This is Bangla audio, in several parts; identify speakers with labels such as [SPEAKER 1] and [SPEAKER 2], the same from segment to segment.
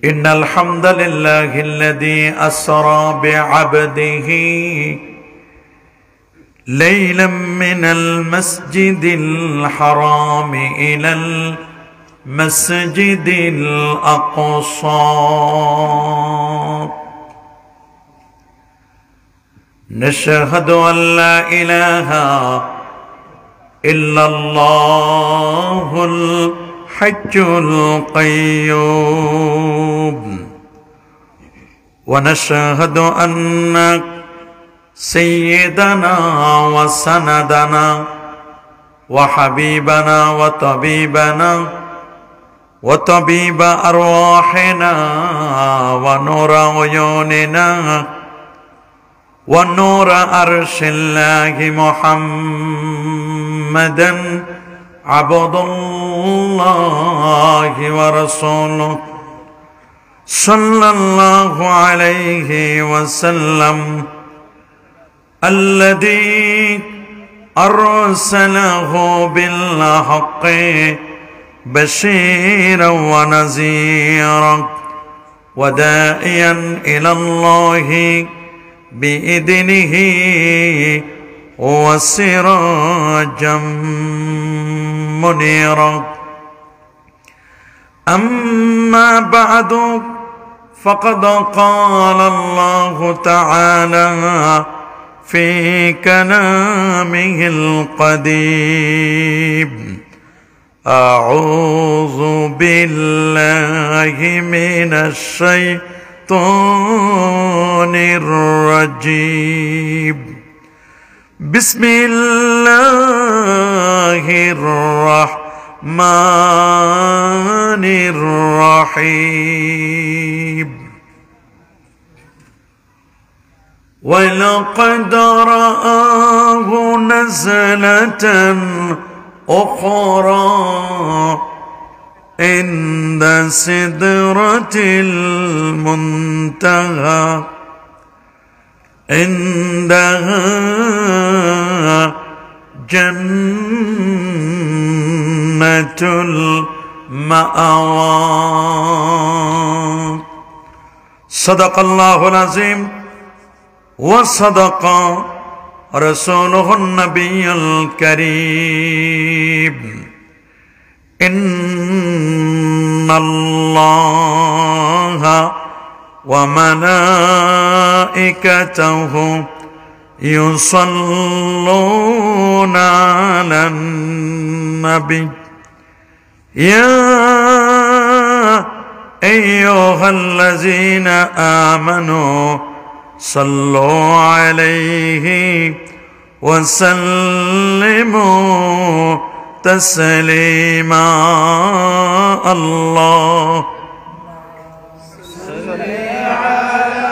[SPEAKER 1] إن الحمد لله الذي أسرى بعبده ليلا من المسجد الحرام إلى المسجد الأقصى نشهد أن لا إله إلا الله الحج القيوم ونشهد أن سيدنا وسندنا وحبيبنا وطبيب أرواحنا ونور عيوننا ونور عرش الله محمدا عبد الله ورسوله صلى الله عليه وسلم الذي أرسله بالحق بشيرا ونذيرا وداعيا إلى الله بإذنه وسراجا منيرا أما بعد فقد قال الله تعالى في كلامه القديم أعوذ بالله من الشيطان الرجيم بسم الله الرحمن الرحيم ولقد رآه نزلة أخرى عند سدرة المنتهى عندها جنة المأوى صدق الله العظيم وصدق رسوله النبي الكريم إن الله وملائكته يصلون على النبي يا أيها الذين آمنوا صلوا عليه وسلموا تسليما الله صل على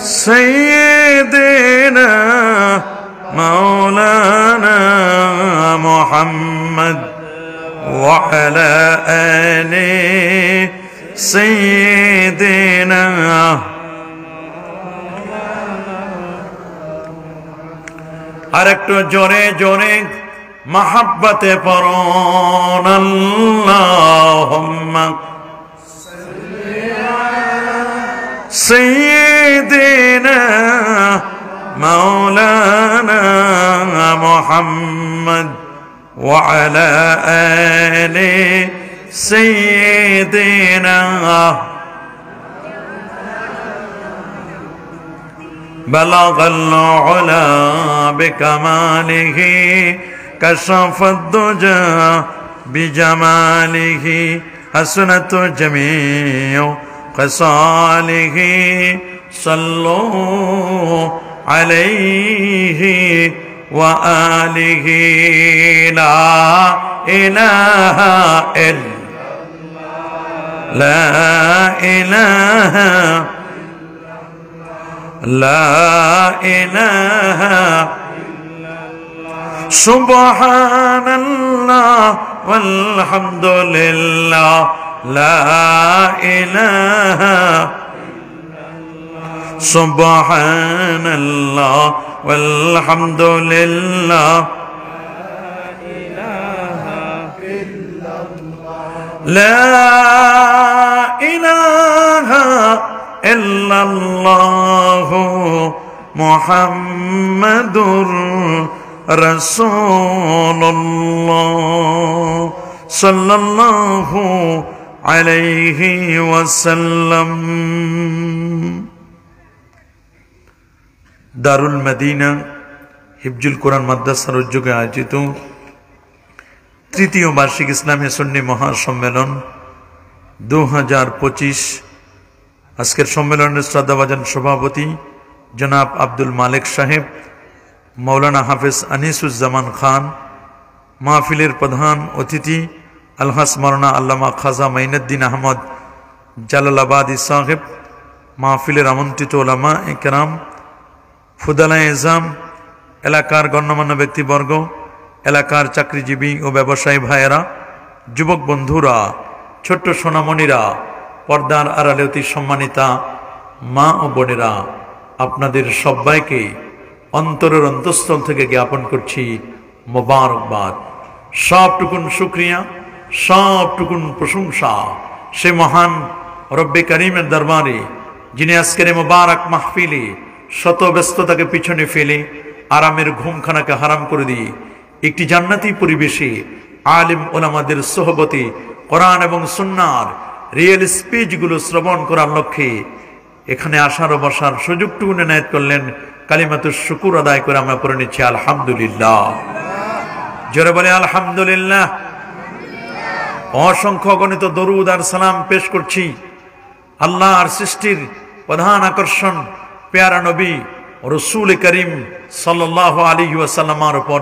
[SPEAKER 1] سيدنا مولانا محمد وعلى آله سيدنا আরেকটু জোরে জোরে মহব্বতে পড়ুন আল্লাহুম্মা সাল্লি আলা সাইয়্যিদিনা মাওলানা মুহাম্মদ ওয়া আলা আলি সাইয়্যিদিনা بلغ العلا بكماله كشف الدجى بجماله حسنت جميع خصاله صلوا عليه وآله لا إله إلا لا إله لا إله إلا الله سبحان الله والحمد لله لا إله إلا الله سبحان الله والحمد لله لا إله ইল্লাল্লাহু মুহাম্মাদুর রাসূলুল্লাহ সাল্লাল্লাহু আলাইহি ওয়াসাল্লাম। দারুল মদিনা হিফজুল কোরআন মাদ্রাসার উদ্যোগে আয়োজিত তৃতীয় বার্ষিক ইসলামী সুন্নি মহাসম্মেলন 2025। আজকের সম্মেলনের শ্রদ্ধাভাজন সভাপতি জনাব আব্দুল মালিক সাহেব, মৌলানা হাফেজ আনিসুজ্জামান খান, মাহফিলের প্রধান অতিথি আলহাস মাওলানা আল্লামা খাজা মাইনুদ্দিন আহমদ জালালাবাদী সাহেব, মাহফিলের আমন্ত্রিত ওলামা ইকরাম, ফুদালা এজাম, এলাকার গণ্যমান্য ব্যক্তিবর্গ, এলাকার চাকরিজীবী ও ব্যবসায়ী ভাইয়েরা, যুবক বন্ধুরা, ছোট্ট সোনামণিরা, পর্দার আড়ালে অতি সম্মানিতা মা ও বোনেরা, আপনাদের সবাইকে অন্তরের অন্তঃস্থল থেকে জ্ঞাপন করছি মোবারকবাদ। সবটুকুন শুকরিয়া, সবটুকুন প্রশংসা সে মহান রব্বে করিমের দরবারে, যিনি আজকের মোবারক মাহফিলে শত ব্যস্ততাকে পিছনে ফেলে আরামের ঘুমখানাকে হারাম করে দিয়ে একটি জান্নাতি পরিবেশে আলিম ওলামাদের সোহবতে কোরআন এবং সুন্নাহর রিয়েল স্পিচগুলো শ্রবণ করার লক্ষ্যে এখানে আসার ও বসার সুযোগটুকু এনায়েত করলেন। কালিমাতুশ শুকুর আদায় করে আমরা পড়ে নিচ্ছি আলহামদুলিল্লাহ। জোরে বলে আলহামদুলিল্লাহ। অসংখ্য গণিত দরুদ আর সালাম পেশ করছি আল্লাহর সৃষ্টির প্রধান আকর্ষণ পেয়ারা নবী রসুল করিম সাল্লাল্লাহু আলাইহি ওয়াসাল্লামের উপর।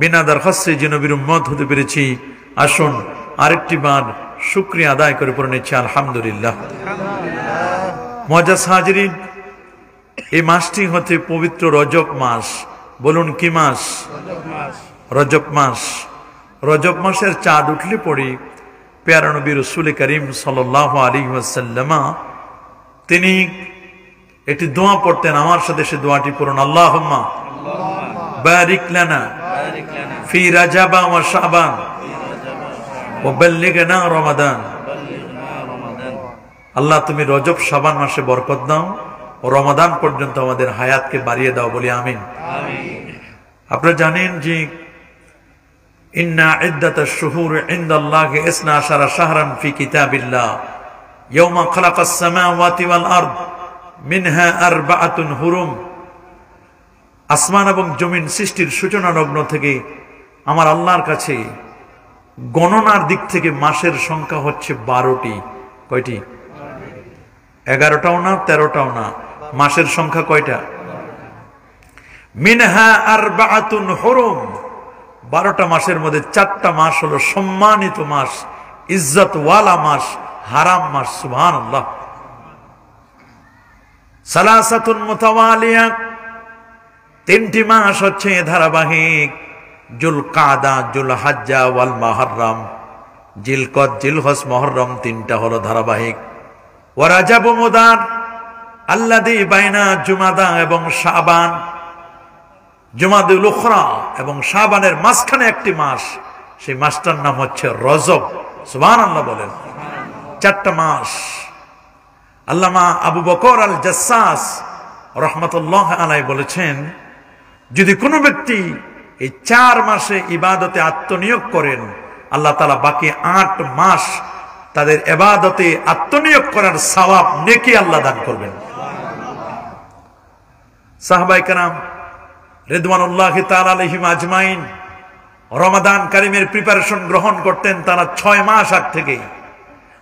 [SPEAKER 1] বিনা দরখাস্তে যে নবীর উম্মত হতে পেরেছি, আসুন আরেকটি বার শুকরিয়া আদায় করে পড়ে নিচ্ছি আলহামদুলিল্লাহ। মুআজ্জাজ হাজিরিন, এই মাসটি হচ্ছে পবিত্র রজব মাস। বলুন কি মাস? রজব মাস। রজব মাসের চাঁদ উঠলে পড়ে পেয়ারা নবী রসুল করিম সাল্লাল্লাহু আলাইহি ওয়াসাল্লাম তিনি একটি দোয়া পড়তেন। আমার সাথে সে দোয়াটি পড়ুন। আল্লাহুম্মা বারিক লানা ফি রাজাবা ওয়া শাবান ওয়া বাল্লিগনা রমাদান। আল্লাহ, তুমি রজব শাবান মাসে বরকত দাও ও রমাদান পর্যন্ত আমাদের হায়াতকে বাড়িয়ে দাও, বলি আমিন। আপনারা জানেন যে ইন্না ইদ্দাতাশ শুহুর ইনদাল্লাহি 12 শাহরান ফি কিতাবিল্লাহ ইয়াওমা খালাকাস সামাওয়াতি ওয়াল আরদ মিনহা আরবাআতুন হুরুম। আসমান এবং জমিন সৃষ্টির সূচনা লগ্ন থেকে আমার আল্লাহর কাছে গণনার দিক থেকে মাসের সংখ্যা হচ্ছে 12টি। কয়টি? 11টাও না, 13টাও না। মাসের সংখ্যা কয়টা? মিনহা আরবাআতুন হুরুম। 12টা মাসের মধ্যে 4টা মাস হলো সম্মানিত মাস, ইজ্জত ওয়ালা মাস, হারাম মাস। সুবহানাল্লাহ। সালাসাতুন মুতাওয়ালিয়া, 3টি মাস হচ্ছে ধারাবাহিক। জুলকাদা, জুলহাজ্জা ওয়াল মুহররম। জিলকদ, জিলহজ, মুহররম 3টা হলো ধারাবাহিক। ওয়া রাজাব মুদার আল্লাযী বাইনা জুমাদা এবং শাবান। জুমাদুল উখরা এবং শাবানের মাঝখানে একটি মাস, সেই মাসটার নাম হচ্ছে রজব। সুবহানাল্লাহ বলেন। 4টা মাস। আল্লামা আবু বকর আল জাসসাস রহমাতুল্লাহ আলাইহি বলেছেন, যদি কোনো ব্যক্তি এই 4 মাসে ইবাদতে আত্মনিয়োগ করেন, আল্লাহ তাআলা বাকি 8 মাস তাদের ইবাদতে আত্মনিয়োগ করার সওয়াব, নেকি আল্লাহ দান করবেন। সাহাবায়ে কেরাম রিদওয়ানুল্লাহি তাআলা আলাইহিম আজমাইন রমাদান কারীমের প্রিপারেশন গ্রহণ করতেন তারা 6 মাস আগ থেকে,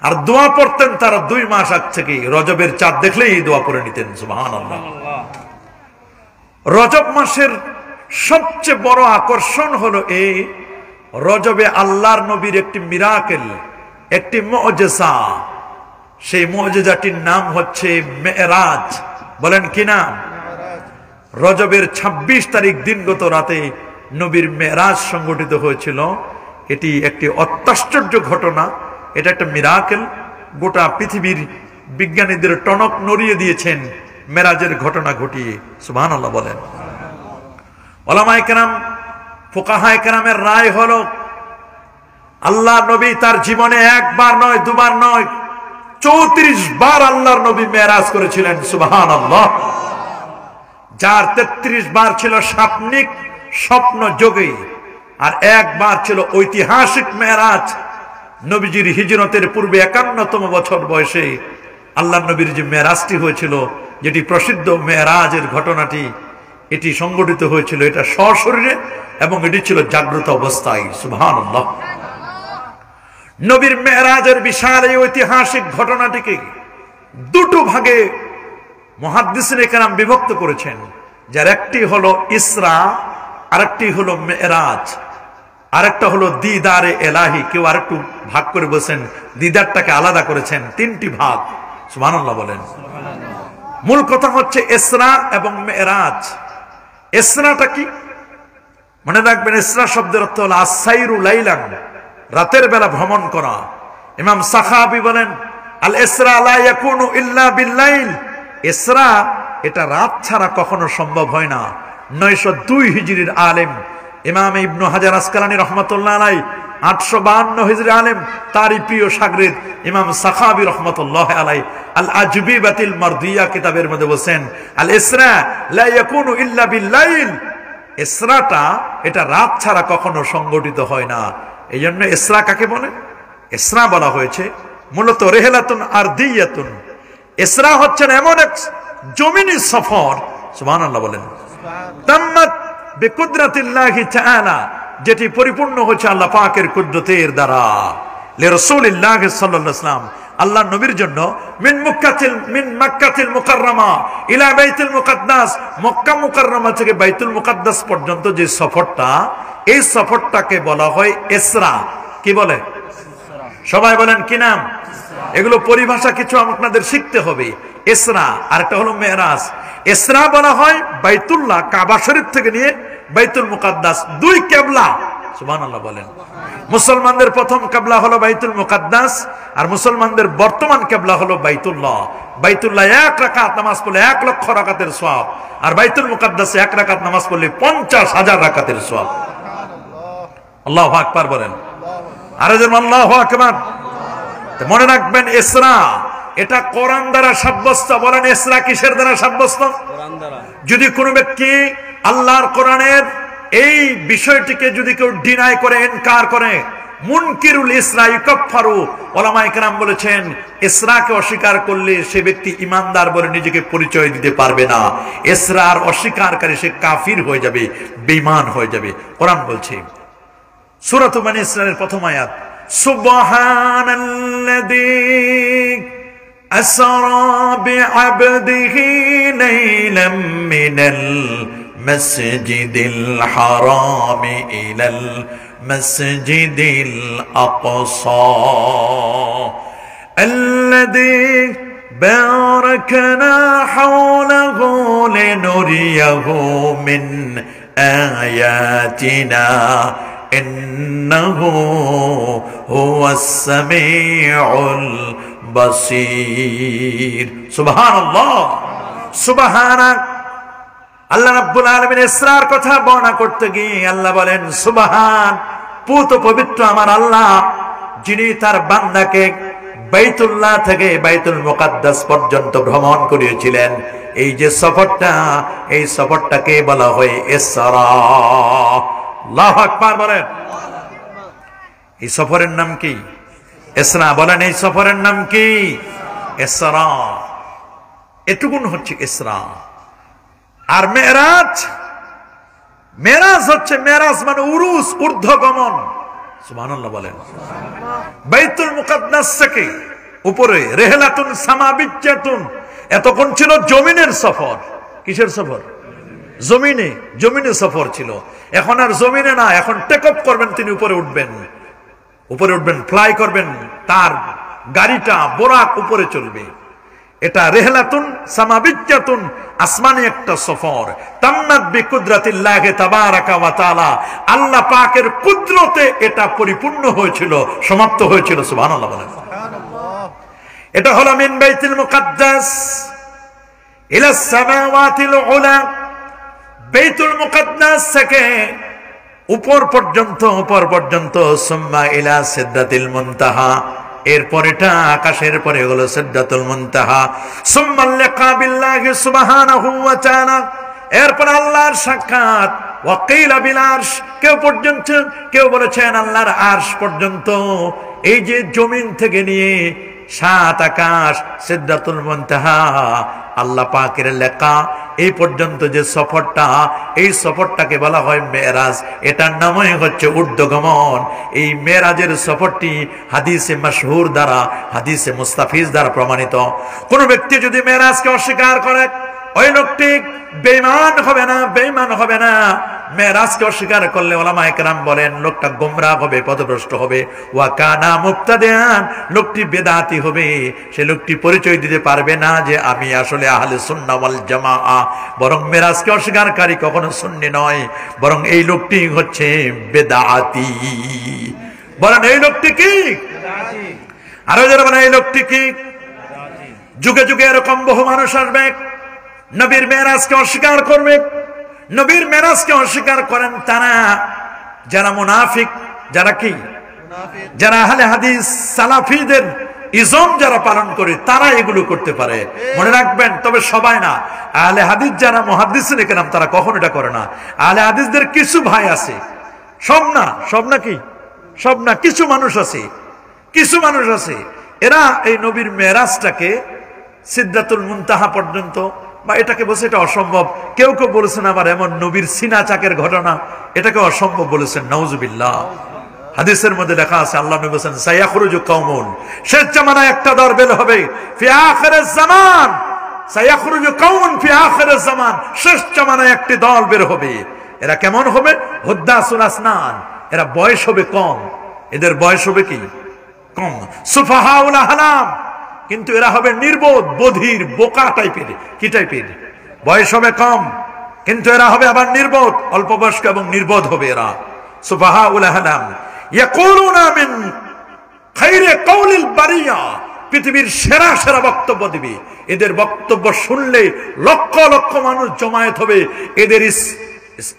[SPEAKER 1] আর দোয়া পড়তেন তারা 2 মাস আগ থেকে। রজবের চাঁদ দেখলেই দোয়া করে নিতেন। সুবহানাল্লাহ। রজব মাসের সবচেয়ে বড় আকর্ষণ হলো এই রজবে আল্লাহর নবীর একটি মিরাকেল, একটি মুআজিজা। সেই মুআজিজাটির নাম হচ্ছে মেরাজ। বলেন কি নাম? রজবের 26 তারিখ দিনগত রাতে নবীর মেরাজ সংগঠিত হয়েছিল। এটি একটি অত্যাশ্চর্য ঘটনা, এটা একটা মিরাকেল। গোটা পৃথিবীর বিজ্ঞানীদের টনক নড়িয়ে দিয়েছেন মেরাজের ঘটনা ঘটিয়ে। সুবহানাল্লাহ বলেন। উলামায়ে কেরাম, ফুকাহায়ে কেরামের রায় হলো, আল্লাহ নবী তার জীবনে 1বার নয়, 2বার নয়, 34 বার আল্লাহর নবী মেরাজ করেছিলেন, সুবহানাল্লাহ। যার 33 বার ছিল স্বপ্নিক স্বপ্ন যোগে, আর একবার ছিল ঐতিহাসিক মেরাজ। নবীজির হিজরতের পূর্বে 51তম বছর বয়সে আল্লাহর নবীর যে মেরাজটি হয়েছিল, যেটি প্রসিদ্ধ মেরাজের ঘটনাটি, এটি সংগঠিত হয়েছিল এটা সশরীরে, এবং এটি ছিল জাগ্রত অবস্থায়, সুবহানাল্লাহ। নবীর মেরাজের বিশাল এই ঐতিহাসিক ঘটনাটিকে দুটো ভাগে মুহাদ্দিসিনে কেরাম বিভক্ত করেছেন, যার একটি হলো ইসরা, আরেকটি হলো মেরাজ, আরেকটা হলো দিদারে এলাহি। কেউ আরেকটু ভাগ করে বলছেন, দিদারটাকে আলাদা করেছেন, তিনটি ভাগ, সুবহানাল্লাহ বলেন। মূল কথা হচ্ছে ইসরা এবং মেরাজ। ইসরাটা কি মনে রাখবেন, ইসরা শব্দের অর্থ হলো আসাইরু লাইলান, রাতের বেলা ভ্রমণ করা। ইমাম সাখাবী বলেন, আল ইসরা লা ইয়াকুনু ইল্লা বিল্লাইল, ইসরা এটা রাত ছাড়া কখনো সম্ভব হয় না। 902 হিজরির আলেম ইমাম ইবনু হাজার আসকালানী রহমাতুল্লাহ আলাইহি, 852 হিজরি আলেম, তারই প্রিয় শাগরিদ ইমাম সাখাবী রহমাতুল্লাহ আলাইহি আল আজবিবাতিল মারদিয়া কিতাবের মধ্যে বলেন, আল ইসরা লা ইয়াকুনু ইল্লা বিল্লাইল, ইসরাটা এটা রাত ছাড়া কখনো সংগঠিত হয় না। এই জন্য ইসরা কাকে বলে? ইসরা বলা হয়েছে মূলত রেহলাতুন আরদিয়াতুন। ইসরা হচ্ছেন এমন এক জমিনি সফর, সুবহানাল্লাহ বলেন, তাম্মাত বিকুদরাতিল্লাহি তাআলা, যেটি পরিপূর্ণ হচ্ছে আল্লাহ পাকের কুদরতের দ্বারা। লিরাসূলিল্লাহ সাল্লাল্লাহু আলাইহি ওয়াসাল্লাম, আল্লাহর নবীর জন্য মিন মক্কাতিল মুকাররমা ইলা বাইতুল মুকাদ্দাস, মক্কা মুকাররমা থেকে বাইতুল মুকাদ্দাস পর্যন্ত যে সফরটা, এই সফরটাকে বলা হয় ইসরা। কি বলে? সবাই বলেন কি নাম? এগুলো পরিভাষা কিছু আপনাদের শিখতে হবে। ইসরা আর একটা হলো মেরাজ। ইসরা বলা হয় বাইতুল্লাহ কাবা শরীফ থেকে নিয়ে বাইতুল মুকাদ্দাস, দুই কিবলা, সুবহানাল্লাহ বলেন। মুসলমানদের প্রথম কিবলা হলো বাইতুল মুকাদ্দাস, আর মুসলমানদের বর্তমান কিবলা হলো বাইতুল্লাহ। বাইতুল্লাহ 1 রাকাত নামাজ পড়লে 1 লক্ষ রাকাতের সওয়াব, আর বাইতুল মুকাদ্দাসে 1 রাকাত নামাজ পড়লে 50,000 রাকাতের সওয়াব। আল্লাহু আকবার বলেন, আরে যেন আল্লাহু আকবার। মনে রাখবেন, ইসরা এটা কোরআন দ্বারা সাব্যস্ত। বলেন, ইসরা কিসের দ্বারা সাব্যস্ত? কোরআন দ্বারা। যদি কোনো ব্যক্তি আল্লাহর কোরআনের এই বিষয়টিকে যদি কেউ ডিনাই করে, ইনকার করে, মুনকিরুল ইসরা ইউকাফফারু, উলামায়ে কেরাম বলেছেন, ইসরাকে অস্বীকার করলে সে ব্যক্তি ঈমানদার বলে নিজেকে পরিচয় দিতে পারবে না। ইসরার অস্বীকারকারী সে কাফির হয়ে যাবে, বেঈমান হয়ে যাবে। কোরআন বলছে সূরা বনী ইসরাঈলের প্রথম আয়াত, সুবহানাল্লাযী আসরা বিআবদিহি লাইলাম মিনাল মাসজিদিল হারামি ইলাল মাসজিদিল আকসা আল্লাযী বারাকনা হাওলাহু লিনুরিয়াহু মিন আয়াতিনা ইন্নাহু হুয়াস সামিউল বাসীর। সুবহানাল্লাহ, সুবহানাক। আল্লাহ রাব্বুল আলামিন ইসরার কথা বর্ণনা করতে গিয়ে আল্লাহ বলেন, সুবহান, পুত পবিত্র আমার আল্লাহ, যিনি তার বান্দাকে বাইতুল্লাহ থেকে বাইতুল মুকাদ্দাস পর্যন্ত ভ্রমণ করিয়েছিলেন। এই যে সফরটা, এই সফরটাকে বলা হয় ইসরা। আল্লাহু আকবার বলেন। এই সফরের নাম কি? ইসরা। বলেন, এই সফরের নাম কি? ইসরা। এটুকুন হচ্ছে ইসরা। আর মেরাজ, মেরাজ হচ্ছে, মেরাজ মানে উরুস, ঊর্ধ্বগমন। সুবহানাল্লাহ বলেন। বাইতুল মুকাদ্দাস থেকে উপরে রেহলাতুন সামাবিজ্জাতুন, এতক্ষণ ছিল জমিনের সফর। কিসের সফর? জমিনে, জমিনে সফর ছিল। এখন আর জমিনে না, এখন টেক অফ করবেন, তিনি উপরে উঠবেন, উপরে উঠবেন, ফ্লাই করবেন, তার গাড়িটা বোরাক উপরে চলবে। এটা রেহলাতুন সামাবিজ্জাতুন, আসমানি একটা সফর। তাম্মাত বিকুদরাতিল্লাহি তাবারাকা ওয়া তাআলা, আল্লাহ পাকের কুদরতে এটা পরিপূর্ণ হয়েছিল, সমাপ্ত হয়েছিল। সুবহানাল্লাহ বলেন। এটা হলো মিন বাইতুল মুকাদ্দাস ইলা সামাওয়াতিল উলা, বাইতুল মুকাদ্দাস থেকে উপর পর্যন্ত, উপর পর্যন্ত, সুম্মা ইলা সিদরাতিল মুনতাহা, এরপরেটা আকাশের পরে হলো সিদরাতুল মুনতাহা, সুম্মা লিকা বিল্লাহি সুবহানাহু ওয়া তাআলা, এরপর আল্লাহর সাক্ষাৎ, ওয়াকিলা বিল আরশ, কেউ পর্যন্ত, কেউ বলেছেন আল্লাহর আরশ পর্যন্ত। এই যে জমিন থেকে নিয়ে 7 আকাশ, সিদরাতুল মুনতাহা, আল্লাহ পাকের লেখা এই পর্যন্ত যে সফরটা, এই সফরটাকে বলা হয় মেরাজ। এটার নামই হচ্ছে ঊর্ধ্বগমন। এই মেরাজের সফরটি হাদিসে মাশহুর দ্বারা, হাদিসে মুস্তাফিজ দ্বারা প্রমাণিত। কোন ব্যক্তি যদি মেরাজকে অস্বীকার করে, ওই লোকটি বেঈমান হবে না, বেঈমান হবে না। মেরাজকে অস্বীকার করলে ওলামায়ে কেরাম বলেন লোকটা গোমরাহ হবে, পথভ্রষ্ট হবে। ওয়া কানা মুবতাদিআন, লোকটি বেদাতি হবে। সে লোকটি পরিচয় দিতে পারবে না যে আমি আসলে আহলে সুন্নাহ ওয়াল জামাআহ। বরং মেরাজকে অস্বীকারী কখনো সুন্নি নয়, বরং এই লোকটি হচ্ছে বেদাতি। বলেন এই লোকটি কি? বেদাতি। আরো যারা বলেন এই লোকটি কি? বেদাতি। যুগে যুগে এরকম বহু মানুষ আসবে, নবীর মেরাজকে অস্বীকার করবে। নবীর মেরাজকে অস্বীকার করেন তারা, যারা মুনাফিক, যারা কি, যারা আহলে হাদিস সালাফিদের ইজম যারা পালন করে, তারা এগুলো করতে পারে। মনে রাখবেন, তবে সবাই না। আহলে হাদিস যারা মুহাদ্দিসিন কেরাম, তারা কখনো এটা করে না। আহলে হাদিসদের কিছু ভাই আছে, সব না, সব নাকি, সব না, কিছু মানুষ আছে, কিছু মানুষ আছে, এরা এই নবীর মেরাজটাকে সিদরাতুল মুনতাহা পর্যন্ত, বা এটাকে বলছে এটা অসম্ভব। কেউ কেউ বলেছেন আবার এমন নবীর সিনা চাকের ঘটনা, এটাকে অসম্ভব বলেছেন, নাউজুবিল্লাহ। হাদিসের মধ্যে লেখা আছে, আল্লাহ নবী বলেছেন সায়াখরুজু কওমুন, শেষ জামানায় একটা দল বের হবে, ফি আখিরিজ জামান, সায়াখরুজু কওমুন ফি আখিরিজ জামান, শেষ জামানায় একটি দল বের হবে। এরা কেমন হবে? হুদ্দাসুল আসনান, এরা বয়স হবে কম, এদের বয়স হবে কি কম। সুফাহাউল আহলাম, কিন্তু এরা হবে নির্বোধ, বধির, বোকা টাইপের। কি টাইপের? বয়স হবে কম, কিন্তু এরা হবে আবার নির্বোধ, অল্প বয়স্ক এবং নির্বোধ হবে এরা। সুফাহাউল আহলাম ইয়াকুলুনা মিন খায়রি কাউলিল বারিয়া, পৃথিবীর সেরা সেরা বক্তব্য দিবে। এদের বক্তব্য শুনলে লক্ষ লক্ষ মানুষ জমায়েত হবে।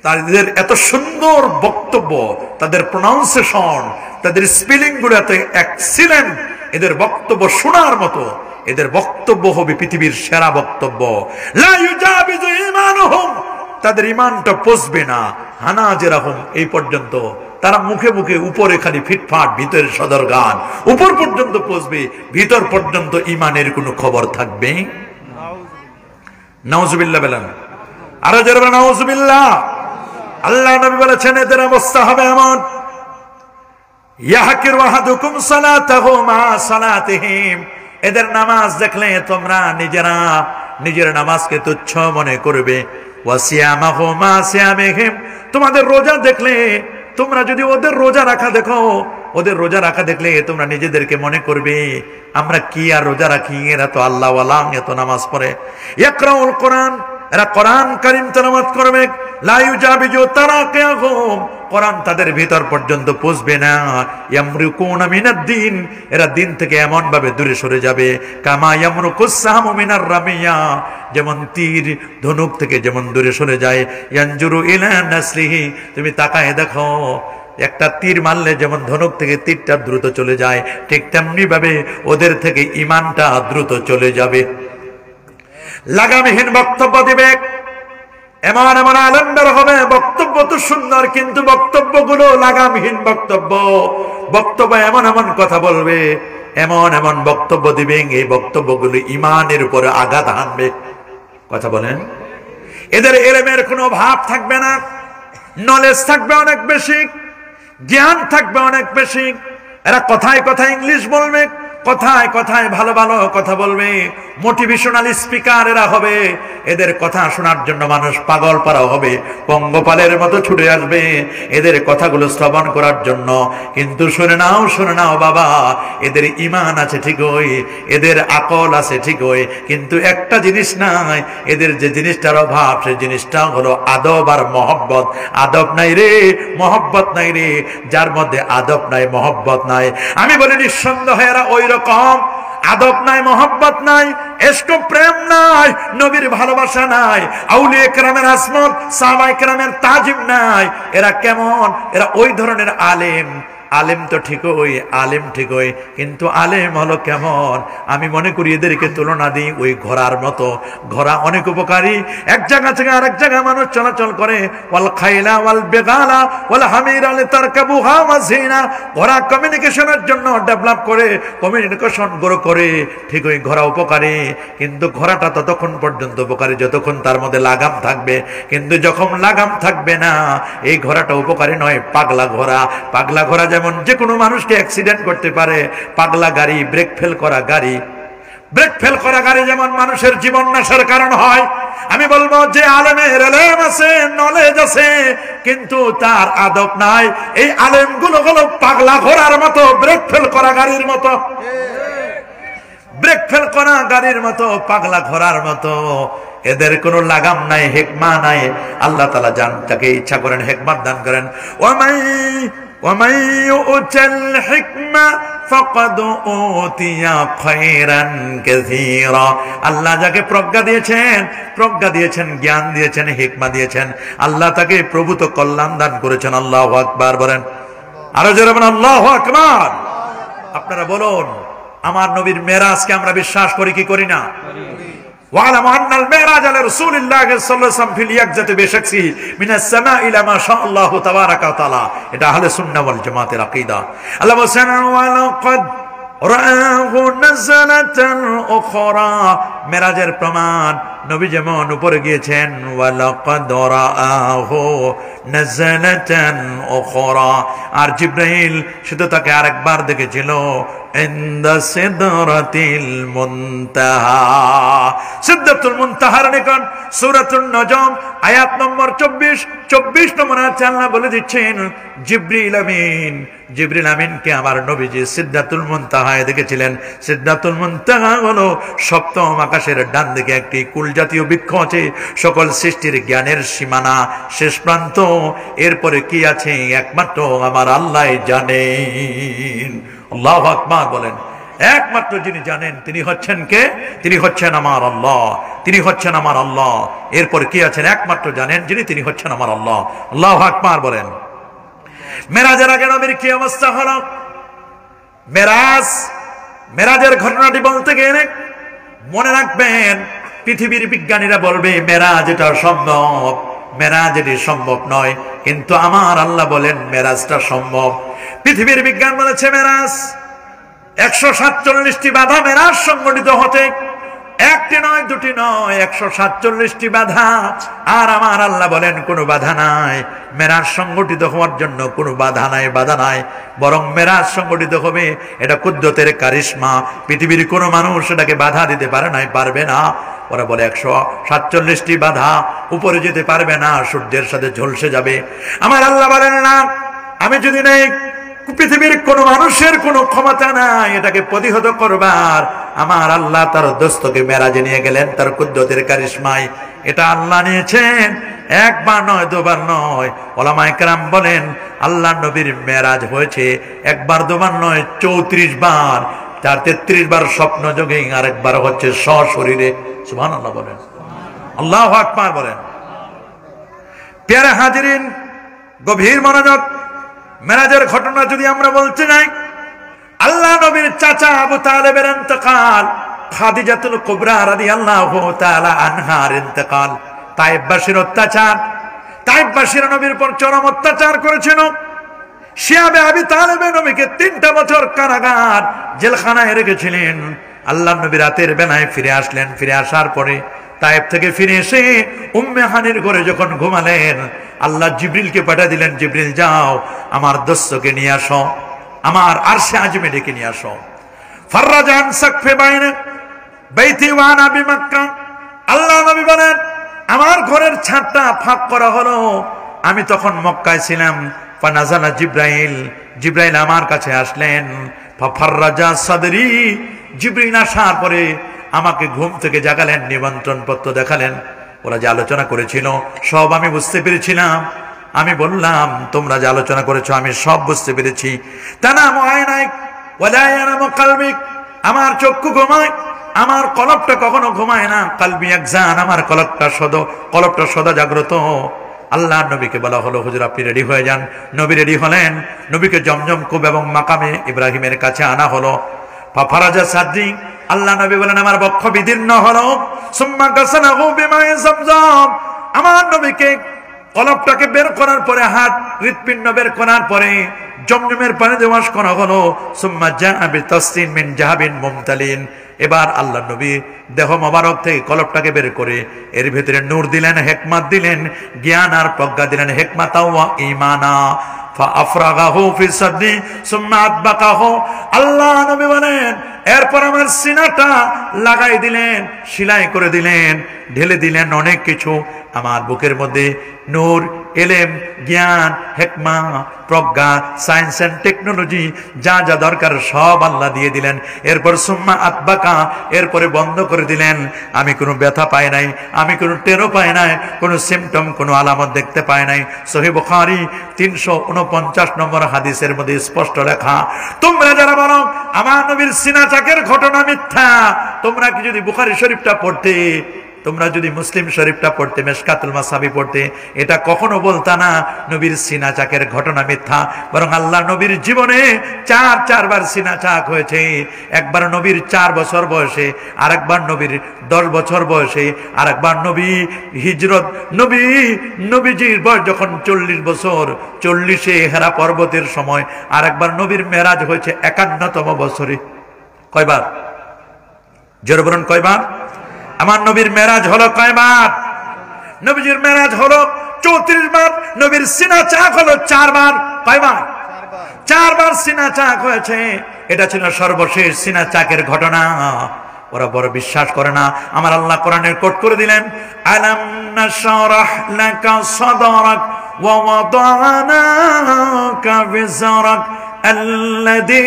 [SPEAKER 1] তাদের এত সুন্দর বক্তব্য, তাদের প্রোনাউন্সিয়েশন, তাদের স্পেলিং গুলো এত এক্সিলেন্ট, এদের বক্তব্য শোনার মতো। এদের বক্তব্য হবে পৃথিবীর সেরা বক্তব্য। লা ইউজাবিজু ঈমানুহুম, তাদের ঈমানটা পৌঁছবে না হানাজিরাহুম, এই পর্যন্ত। তারা মুখে মুখে উপরে খালি ফিটফাট, ভিতরে সদর গান, উপর পর্যন্ত পৌঁছবে, ভিতর পর্যন্ত ঈমানের কোনো খবর থাকবে। নাউজুবিল্লাহ বলেন, আরো যারা নাউজুবিল্লাহ। আল্লাহ নবী বলেছেন এদের অবস্থা হবে এমন, ইয়াহকিরু আহাদুকুম সালাতাহু মা সালাতিহিম, এদের নামাজ দেখলে তোমরা নিজেরা নিজের নামাজকে তুচ্ছ মনে করবে। ওয়া সিয়ামাহু মা সিয়ামিহিম, তোমাদের রোজা দেখলে, তোমরা যদি ওদের রোজা রাখা দেখো, ওদের রোজা রাখা দেখলে তোমরা নিজেদেরকে মনে করবে আমরা কি আর রোজা রাখি, এরা তো আল্লাহ ওয়ালা, এত নামাজ পড়ে। ইয়াকরাউল কোরআন, এরা কোরআন কারীম তেলাওয়াত করবে। লা ইউজাবিজু তারাকিয়াহুম, কোরআন তাদের ভিতর পর্যন্ত পৌঁছবে না। ইয়ামরুকুনা মিনাদ দ্বীন, এরা দিন থেকে এমন ভাবে দূরে সরে যাবে। কামা ইয়ামরুকুস সাহমু মিনার রামিয়া, যেমন তীর ধনুক থেকে যেমন দূরে সরে যায়। ইয়ানজুরু ইলা নাসরিহি, তুমি তাকায় দেখো, একটা তীর মারলে যেমন ধনুক থেকে তীরটা দ্রুত চলে যায়, ঠিক তেমনি ভাবে ওদের থেকে ঈমানটা দ্রুত চলে যাবে। লাগামহীন বক্তব্য দিবে, এমন এমন আলেমদের হবে, বক্তব্য তো সুন্দর কিন্তু বক্তব্যগুলো লাগামহীন বক্তব্য। বক্তব্য এমন এমন কথা বলবে, এমন এমন বক্তব্য দিবে, এই বক্তব্যগুলো ঈমানের উপরে আঘাত হানবে। কথা বলেন, এদের ইলমের কোনো ভাব থাকবে না, নলেজ থাকবে অনেক বেশি, জ্ঞান থাকবে অনেক বেশি। এরা কথায় কথায় ইংলিশ বলবে, কথায় কথায় ভালো ভালো কথা বলবে, মোটিভেশনাল স্পিকার এরা হবে। এদের কথা শোনার জন্য মানুষ পাগল পারা হবে, পঙ্গপালের মতো ছুটে আসবে এদের কথাগুলো শ্রবণ করার জন্য। কিন্তু শুনে নাও বাবা, এদের ঈমান আছে ঠিকই, এদের আকল আছে ঠিকই, কিন্তু একটা জিনিস নাই, এদের যে জিনিসটার অভাব, সেই জিনিসটা হলো আদব আর মহব্বত। আদব নাই রে, মহব্বত নাই রে। যার মধ্যে আদব নাই, মহব্বত নাই, আমি বলি নিঃসন্দেহে এরা ওই রকম। আদব নাই, মহব্বত নাই, ইশক প্রেম নাই, নবীর ভালোবাসা নাই, আউলিয়া কেরামের আসমত, সাহাবায়ে কেরামের তাজিম নাই। এরা কেমন? এরা ওই ধরনের আলেম, আলেম তো ঠিকই, আলেম ঠিকই, কিন্তু আলেম হলো কেমন? আমি মনে করি এদেরকে তুলনা দিই ওই ঘোড়ার মতো। ঘোড়া অনেক উপকারী, এক জায়গা থেকে আরেক জায়গায় মানুষ চলাচল করে। ওয়াল খাইলা ওয়াল বেগালা ওয়াল হামিরা লিতারকাবুহা ওয়া জিনা। ঘোড়া কমিউনিকেশনের জন্য ডেভেলপ করে, কমিউনিকেশন গ্রো করে, ঠিকই ঘোড়া উপকারী, কিন্তু ঘোড়াটা ততক্ষণ পর্যন্ত উপকারী যতক্ষণ তার মধ্যে লাগাম থাকবে, কিন্তু যখন লাগাম থাকবে না এই ঘোড়াটা উপকারী নয়। পাগলা ঘোড়া, পাগলা ঘোড়া যেমন যে কোনো মানুষকে অ্যাক্সিডেন্ট করতে পারে, পাগলা গাড়ি, ব্রেক ফেল করা গাড়ি, ব্রেক ফেল করা গাড়ি যেমন মানুষের জীবন নাশের কারণ হয়। আমি বলবো যে আলেমের এলেম আছে, নলেজ আছে, কিন্তু তার আদব নাই, এই আলেমগুলো হলো পাগলা ঘোড়ার মতো, ব্রেক ফেল করা গাড়ির মতো, ব্রেক ফেল করা গাড়ির মতো, পাগলা ঘোড়ার মতো। এদের কোনো লাগাম নাই, হিকমা নাই। আল্লাহ তাআলা জান যাকে ইচ্ছা করেন হিকমত দান করেন। ওয়ামাই ইউতাল হিকমা ফাকাদ উতিয়া খায়রান কাসীরা। আল্লাহ যাকে প্রজ্ঞা দিয়েছেন, প্রজ্ঞা দিয়েছেন, জ্ঞান দিয়েছেন, হিকমা দিয়েছেন, আল্লাহ তাকে প্রভূত কল্যাণ দান করেছেন। আল্লাহু আকবার বলেন, আরো জোরে বলেন আল্লাহু আকবার। আপনারা বলুন, আমার নবীর মেরাজকে আমরা বিশ্বাস করি কি করি না? ওয়ালামু আন্নাল মিরাজ আলা রাসূলিল্লাহ সাল্লাল্লাহু আলাইহি ওয়াসাল্লাম ফিল ইয়াকজাতি বিশাকসি মিনাস সামা ইলা মা শাআল্লাহু তাবারাকা ওয়া তাআলা। এটা আহলে সুন্নাহ ওয়াল জামাতের আকীদা। আল্লাহ বলেন ওয়া লাকাদ রাআহু নাযালাতান উখরা। মেরাজের প্রমাণ নবী যেমন উপরে গিয়েছেন, ওয়া লাকাদ রাআহু নাযালাতান উখরা, আর জিবরাইল শুধু তাকে আরেকবার দেখেছিল ইনদা সিদরাতিল মুনতাহা। সিদরাতুল মুনতাহার নিকট সূরাতুন নজম আয়াত নম্বর 24 নম্বর আয়াতে আল্লাহ বলে দিচ্ছেন জিবরিল আমিন, জিবরিল আমিনকে আমার নবীজি সিদরাতুল মুনতাহায় দেখেছিলেন। সিদরাতুল মুনতাহা হলো সপ্তম আকাশের ডান দিকে একটি কুল জাতীয় বৃক্ষ আছে, সকল সৃষ্টির জ্ঞানের সীমানা, শেষ প্রান্ত। এরপরে কি আছে একমাত্র আমার আল্লাহ জানেন। আল্লাহু আকবার বলেন। একমাত্র যিনি জানেন তিনি হচ্ছেন কে? তিনি হচ্ছেন আমার আল্লাহ, তিনি হচ্ছেন আমার আল্লাহ। এরপর কি আছেন একমাত্র জানেন যিনি, তিনি হচ্ছেন আমার আল্লাহ। আল্লাহু আকবার বলেন। মেরাজের আগে নবীর কি অবস্থা হলো? মেরাজের ঘটনাটি বলতে গেলে মনে রাখবেন, পৃথিবীর বিজ্ঞানীরা বলবে মেরাজ এটা সম্ভব, মেরাজ এটি সম্ভব নয়, কিন্তু আমার আল্লাহ বলেন মেরাজটা সম্ভব। পৃথিবীর বিজ্ঞান বলেছে মেরাজ 147টি বাধা মেরাজ সংগঠিত হতে, একটি নয়, দুটি নয়, 147টি বাধা। আর আমার আল্লাহ বলেন কোনো বাধা নাই, মেরাজ সংগঠিত হওয়ার জন্য কোনো বাধা নাই, বাধা নাই, বরং মেরাজ সংগঠিত হবে। এটা কুদরতের কারিশমা, পৃথিবীর কোনো মানুষ এটাকে বাধা দিতে পারে নাই, পারবে না। ওরা বলে 147টি বাধা, উপরে যেতে পারবে না, সূর্যের সাথে ঝলসে যাবে। আমার আল্লাহ বলেন না, আমি যদি নেই, পৃথিবীর কোন মানুষের কোনো ক্ষমতা নাই এটাকে প্রতিহত করবার। আমার আল্লাহ তার দোস্তকে মেরাজে নিয়ে গেলেন তার কুদরতের কারিশমায়। এটা আল্লাহ নিয়েছেন, একবার নয়, দুবার নয়। ওলামায়ে কেরাম বলেন আল্লাহ নবীর মেরাজ হয়েছে একবার, দুবার নয়, 34 বার। তার 33 বার স্বপ্ন যোগে, আরেকবার হচ্ছে সশরীরে। সুবহানাল্লাহ বলেন, আল্লাহু আকবার বলেন। প্যারা হাজিরিন, গভীর মনোযোগ। মেরাজের ঘটনা যদি আমরা বলতে যাই, আল্লাহ নবীর চাচা আবু তালেবের ইন্তেকাল, খাদিজাতুল কুবরা রাদিয়াল্লাহু তাআলা আনহার ইন্তেকাল, তায়েববাসীর অত্যাচার, তায়েববাসীরা নবীর উপর চরম অত্যাচার করেছিল। শিয়াবে আবি তালেবে নবীকে 3টা বছর কারাগার জেলখানায় রেখেছিলেন। আল্লাহ নবী রাতের বেলায় ফিরে আসলেন। ফিরে আসার পরে তায়েব থেকে ফিরে এসে উম্মে হানির ঘরে যখন ঘুমালেন, আল্লাহ জিবরিলকে পাঠিয়ে দিলেন, জিবরিল যাও আমার দোস্তকে নিয়ে আসো, আমার আরশে আজমে ডেকে নিয়ে আসো। ফাররাজান সাকফে বাইনা বাইতি ওয়া আনা বিমক্কা। আল্লাহ নবী বলেন আমার ঘরের ছাদটা ফাঁক করা হলো, আমি তখন মক্কায় ছিলাম। ফানাজালা জিব্রাইল, জিব্রাইল আমার কাছে আসলেন। ফাররাজা সাদরি, জিবরিল আসার পরে আমাকে ঘুম থেকে জাগালেন, নিমন্ত্রণ পত্র দেখালেন। ওরা যে আলোচনা করেছিল সব আমি বুঝতে পেরেছিলাম। আমি বললাম তোমরা যে আলোচনা করেছো আমি সব বুঝতে পেরেছি। তানামু আয়নাইক ওয়ালা ইয়ানামু কলবিক, আমার চক্ষু ঘুমায়, আমার কলবটা কখনো ঘুমায় না। কলবি ইয়াকজান, আমার কলবটা সদা জাগ্রত। আল্লাহ নবীকে বলা হলো, হুজুর আপনি রেডি হয়ে যান। নবী রেডি হলেন। নবীকে জমজম কূপ এবং মাকামে ইব্রাহিমের কাছে আনা হলো। ফারাজা সাদ্রি, আল্লাহ নবী বলেন আমার বক্ষ বিদীর্ণ হলো। সুম্মা গাসালাহু বিমায়ে যামযাম, আমার নবীকে কলবটাকে বের করার পরে, হাত হৃৎপিণ্ড বের করার পরে জমজমের পানি দিয়ে ওয়াশ করা হলো। সুম্মা জাআ বিতাসসিন মিন জাহাবিন মুমতালিন, এবার আল্লাহ নবী দেহ মোবারক থেকে কলবটাকে বের করে এর ভিতরে নূর দিলেন, হেকমত দিলেন, জ্ঞান আর প্রজ্ঞা দিলেন, হেকমাতা ওয়া ঈমানা। ফাআফরাগাহু ফি সাদরি সুম্মা আতবাকাহু, আল্লাহ নবী বলেন এরপর আমার সিনাটা লাগাই দিলেন, সেলাই করে দিলেন, ঢেলে দিলেন অনেক কিছু। আমার বুকের মধ্যে নূর, এলেম, জ্ঞান, হেকমা, প্রজ্ঞা, সায়েন্স এন্ড টেকনোলজি যা যা দরকার সব আল্লাহ দিয়ে দিলেন। এরপর সুম্মা আতবাকা, এরপরে বন্ধ করে দিলেন। আমি কোনো ব্যথা পাই নাই, আমি কোনো টেরও পাই নাই, কোনো সিমটম, কোনো আলামত দেখতে পাই নাই। সহিহ বুখারী 349 নম্বর হাদিসের মধ্যে স্পষ্ট লেখা। তোমরা যারা বলো আমার নবীর সিনা চাকের ঘটনা মিথ্যা, তোমরা কি যদি বুখারী শরীফটা পড়তে, তোমরা যদি মুসলিম শরীফটা পড়তে, মিশকাতুল মাসাবি পড়তে, এটা কখনো বলতা না নবীর সিনা চাকের ঘটনা মিথ্যা। বরং আল্লাহ নবীর জীবনে চারবার সিনা চাক হয়েছে। একবার নবীর 4 বছর বয়সে, আরেকবার নবীর 10 বছর বয়সে, আরেকবার নবী হিজরত, নবীজির বয়স যখন 40 বছর, 40-এ হেরা পর্বতের সময়, আরেকবার নবীর মেরাজ হয়েছে 51তম বছরে। কয়বার? জোরে বলুন কয়বার? আমার নবীর মেরাজ হলো কয়বার? নবীজির মেরাজ হলো 34 বার। নবীর সিনা চাক হলো 4 বার। কয়বার? 4 বার সিনা চাক হয়েছে। এটা ছিল সর্বশেষ সিনা চাকের ঘটনা। ওরা বড় বিশ্বাস করে না। আমার আল্লাহ কোরআনের কোট করে দিলেন, আলাম নাশরাহ লাকা সাদরাক ওয়া ওয়াদানাকা বিজরাক আল্লাযী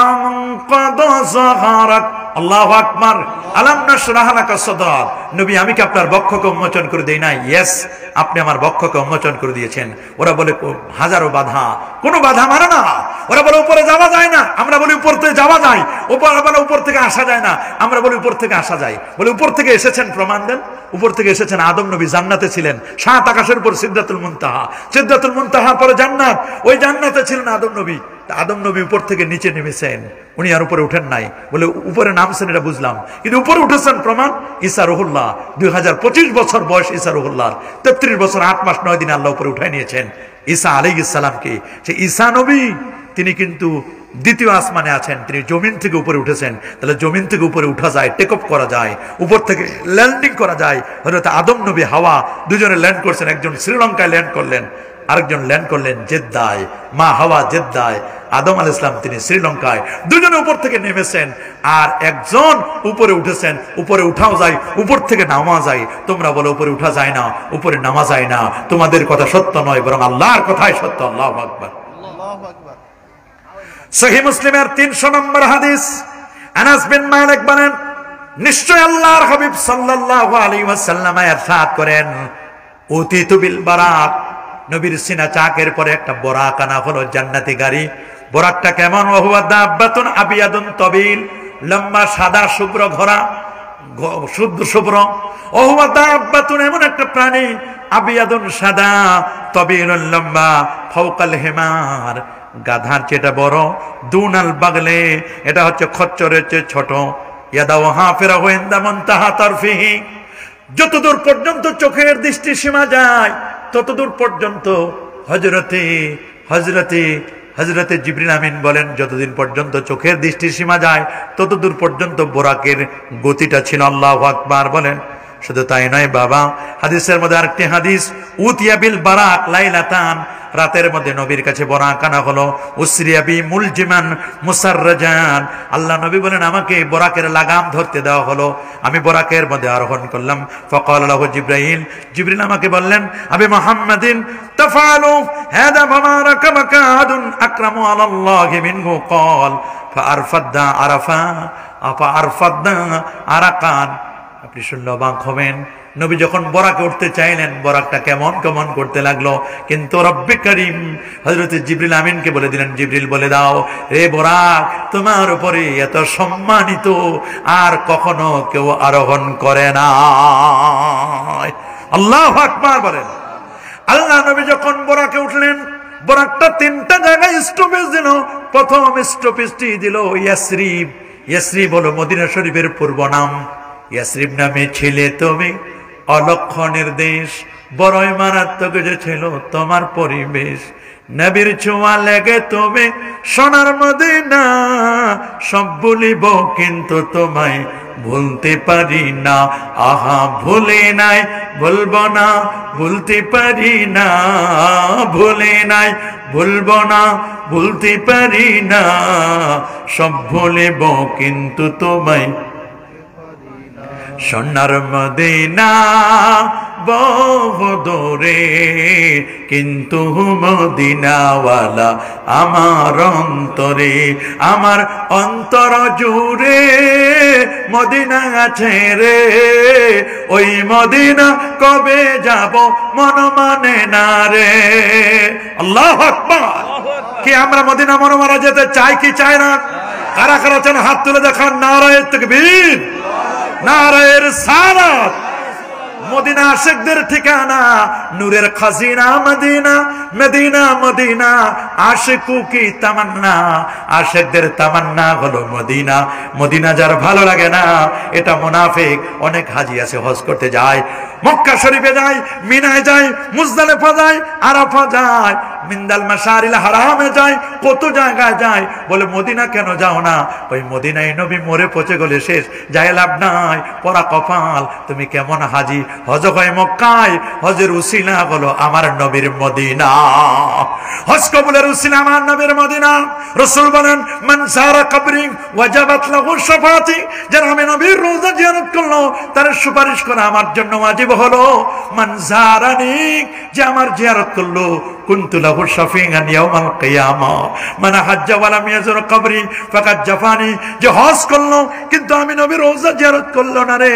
[SPEAKER 1] আনকাদা যাহরাক। আল্লাহু আকবার। আলাম নাশরাহ লাকা সাদরাক, নবী আমি কি আপনার বক্ষকে উন্মোচন করে দেই নাই? ইয়েস, আপনি আমার বক্ষকে উন্মোচন করে দিয়েছেন। ওরা বলে হাজারো বাধা, কোনো বাধা মানে না। ওরা বলে উপরে যাওয়া যায় না, আমরা বলি উপর থেকে যাওয়া যায়। ওরা বলে উপর থেকে আসা যায় না, আমরা বলি উপর থেকে আসা যায়। বলে উপর থেকে এসেছেন, প্রমাণ দেন। উপর থেকে এসেছেন, আদম নবী জান্নাতে ছিলেন, 7 আকাশের উপর সিদরাতুল মুনতাহা, সিদরাতুল মুনতাহার পরে জান্নাত, ওই জান্নাতে ছিলেন আদম নবী। আদম নবী উপর থেকে নিচে নেমেছেন, উনি আর উপরে উঠেন নাই। বলে উপরে নামছেন এটা বুঝলাম, কিন্তু উপরে উঠেছেন প্রমাণ। ঈসা রুহুল্লাহ, 2025 বছর বয়স ঈসা রুহুল্লাহর, 33 বছর 8 মাস 9 দিন আল্লাহ উপরে উঠাই নিয়েছেন ঈসা আলাইহিস সালামকে। সে ঈসা নবী তিনি কিন্তু দ্বিতীয় আসমানে আছেন, তিনি জমিন থেকে উপরে উঠেছেন। তাহলে জমিন থেকে উপরে উঠা যায়, টেক অফ করা যায়, উপর থেকে ল্যান্ডিং করা যায়। হযরত আদম নবী, হাওয়া দুজনে ল্যান্ড করছেন। একজন শ্রীলঙ্কায় ল্যান্ড করলেন, আরেকজন ল্যান্ড করলেন জেদ্দায়, মা হাওয়া জেদ্দায়, আদম আলাইহিস সালাম তিনি শ্রীলঙ্কায়। দুজনে উপর থেকে নেমেছেন, আর একজন উপরে উঠেছেন। উপরে উঠাও যায়, উপর থেকে নামা যায়। তোমরা বলো উপরে উঠা যায় না, উপরে নামা যায় না। তোমাদের কথা সত্য নয়, বরং আল্লাহর কথাই সত্য। আল্লাহু আকবার। আল্লাহু আকবার। সহিহ মুসলিমের 300 নম্বর হাদিস, আনাস বিন মালিক বলেন, নিশ্চয় আল্লাহর হাবিব সাল্লাল্লাহু আলাইহি ওয়াসাল্লাম ইরশাদ করেন, উতিতু বিল বারাক, নবীর সিনা চাকের পরে একটা বরাক আনা হলো, জান্নাতি গাড়ি। বরাকটা কেমন? ওহুয়া দাব্বাতুন আবিয়াদুন তাবিল, লম্বা সাদা শুভ্র ঘোড়া, শুদ্ধ শুভ্র। ওহুয়া দাব্বাতুন, এমন একটা প্রাণী, আবিয়াদুন সাদা, তাবিলুন লম্বা, ফাওকাল হিমার, গাধার চেয়ে বড়, দুনাল বাগলে, এটা হচ্ছে খচ্চরের চেয়ে ছোট। ইয়াদাও হাফিরাহু ইনদা মুনতাহা তারফিহি, যতদূর পর্যন্ত চোখের দৃষ্টি সীমা যায় ততদূর পর্যন্ত হযরতে জিবরিল আমিন বলেন, যতদিন পর্যন্ত চোখের দৃষ্টি সীমা যায় ততদূর পর্যন্ত বোরাকের গতিটা ছিল। আল্লাহু আকবার বলেন। শুধু তাই নয় বাবা, হাদিসের মধ্যে আরেকটি হাদিস, উতিয়া বিল বারাক লাইলাতান, রাতের মধ্যে নবীর কাছে বরাক আনা হলো। উসরিয়া বি মুলজিমান মুসাররাজান, আল্লাহ নবী বলেন আমাকে বরাকের লাগাম ধরতে দেওয়া হলো, আমি বরাকের মধ্যে আরোহণ করলাম। ফাকাল লাহু জিবরাইল, জিবরিল আমাকে বললেন, আবি মুহাম্মাদিন তাফালু হাদা ফামা রাকাবাকা আদুন আকরামু আলাল্লাহি মিনহু ক্বাল ফাআরফাদা আরাফা আপা আরফাদা আরাকান। আপনি শুনলে অবাক হবেন, নবী যখন বরাকে উঠতে চাইলেন, বরাকটা কেমন কেমন করতে লাগলো। কিন্তু রব্বে করিম হযরত জিবরিল আমিনকে বলে দিলেন, জিবরিল বলে দাও, রে বরাক, তোমার উপরে এত সম্মানিত আর কখনো কেউ আরোহণ করে না। আল্লাহু আকবার বলেন। আল্লাহ নবী যখন বোরাকে উঠলেন, বোরাকটা 3টা জায়গায় স্টপেজ দিল। প্রথম স্টপেজটি দিল ইয়াসরিব। ইয়াসরিব হলো মদিনা শরীফের পূর্ব নাম। ইয়াসরিব নামে ছেলে তুমি, অলক্ষণের দেশ, বড়ই মারাত্মক যে ছিল তোমার পরিবেশ। নবীর ছোঁয়া লেগে তুমি সোনার মদিনা, সব ভুলিব কিন্তু তোমায় ভুলতে পারি না। আহা ভুলে নাই, ভুলবো না, ভুলতে পারি না, ভুলে নাই, ভুলবো না, ভুলতে পারি না, সব ভুলিব কিন্তু তোমায়। সোনার মদিনা বহু দূরে, কিন্তু মদিনাওয়ালা আমার অন্তরে, আমার অন্তর জুড়ে মদিনা আছে রে। ওই মদিনা কবে যাব মন মানে না রে। আল্লাহু আকবার। কি আমরা মদিনা মনোমারা যেতে চাই কি চাই না? কারা কারা চান হাত তুলে দেখান। নারায়ে তাকবীর, নারায়ে রিসালাত। মদিনা আশিকদের ঠিকানা, নূরের খাজিনা মদিনা, মদিনা মদিনা, আশিকু কি তামান্না, আশিকদের তামান্না হলো মদিনা। মদিনা যার ভালো লাগে না, এটা মুনাফিক। অনেক হাজি আছে হজ করতে যায়, মক্কা শরীফে যায়, মিনায় যায়, মুজদালিফা যায়, আরাফা যায়, মিন্দাল মাশারিল হারামে যায়, কত জায়গায় যায়। বলে মদিনা কেন যাও না? ওই মদিনায় নবী মরে পচে গেলে শেষ, যায় লাভ নাই, পরা কপাল। তুমি কেমন হাজি? হজ হয় মক্কায়, হজের উসিলা হলো আমার নবীর মদিনা। হজ কবুলের উসিলা আমার নবীর মদিনা। রাসূল বলেন মান যারা কবরি ওয়াজাবাত লাহু শাফাআতি, যারা আমি নবীর রওজা জিয়ারত করলো তার সুপারিশ করা আমার জন্য ওয়াজিব হলো। মান যারানি, যে আমার জিয়ারত করলো, কুনতু লাহু শাফিআন ইয়াউমাল কিয়ামা। মান হাজ্জা ওয়া লাম ইয়াজুর কবরি ফাকাদ জাফানি, যে হজ করলো কিন্তু আমি নবীর রওজা জিয়ারত করলো না রে,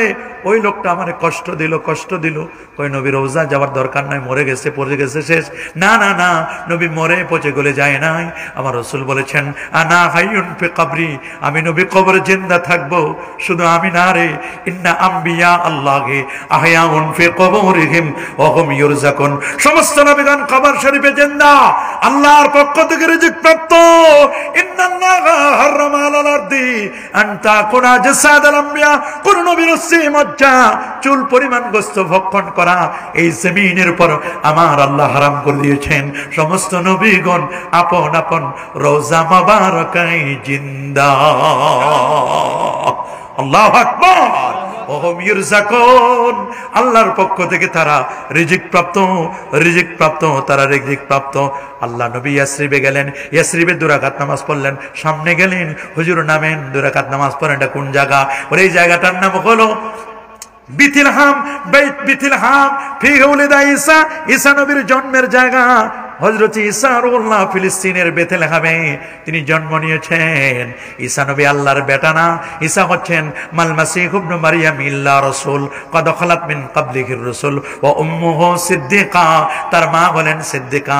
[SPEAKER 1] ওই লোকটা আমারে কষ্ট দিল, কষ্ট দিল। কই নবী রওজা যাওয়ার দরকার নাই, মরে গেছে, পড়ে গেছে, শেষ। না না না, নবী মরে পচে গলে যায় নাই। আমার রাসূল বলেছেন আনা হাইয়ুন ফি কবরি, আমি নবী কবরে জিন্দা থাকবো। শুধু আমি না রে, ইন্না আম্বিয়া আল্লাহি আহয়াউন ফি কবরিহিম ওয়া হুম ইউরযাকুন, সমস্ত নবীগণ কবর শরীফে জিন্দা, আল্লাহর পক্ষ থেকে রিজিক প্রাপ্ত। ইন্নাল্লাহা হারামা আলাল আরদি আন তাকুনা জাসাদাল আম্বিয়া, কোন নবীর মজ্জা চুল পরিমাণ গোশত ভক্ষণ করা এই জমিনের উপর আমার আল্লাহ হারাম করে দিয়েছেন। সমস্ত নবীগণ আপন আপন রওজা মুবারাকায় জিন্দা। আল্লাহু আকবার। ওহুম ইরযাকুন, আল্লাহর পক্ষ থেকে তারা রিজিক প্রাপ্ত, রিজিক প্রাপ্ত, তারা রিজিক প্রাপ্ত। আল্লাহ নবী ইয়াসরিবে গেলেন, ইয়াসরিবে 2 রাকাত নামাজ পড়লেন। সামনে গেলেন, হুজুর নামেন, 2 রাকাত নামাজ পড়েন। এটা কোন জায়গা? বলে এই জায়গাটার নাম হলো বিথিলহাম, বাইত বিথিলহাম ফি উলিদা ঈসা, ঈসা নবীর জন্মের জায়গা। হযরত ঈসা রুহুল্লাহ ফিলিস্তিনের বেথলেহেমে তিনি জন্ম নিয়েছেন। ঈসা নবী আল্লাহর বেটা না, ঈসা হচ্ছেন মাল মাসীহ ইবনে মারইয়াম ইল্লা রাসূল কদ খালাত মিন ক্বাবলিহির রাসূল ওয়া উম্মুহু সিদ্দিকা, তার মা হলেন সিদ্দিকা।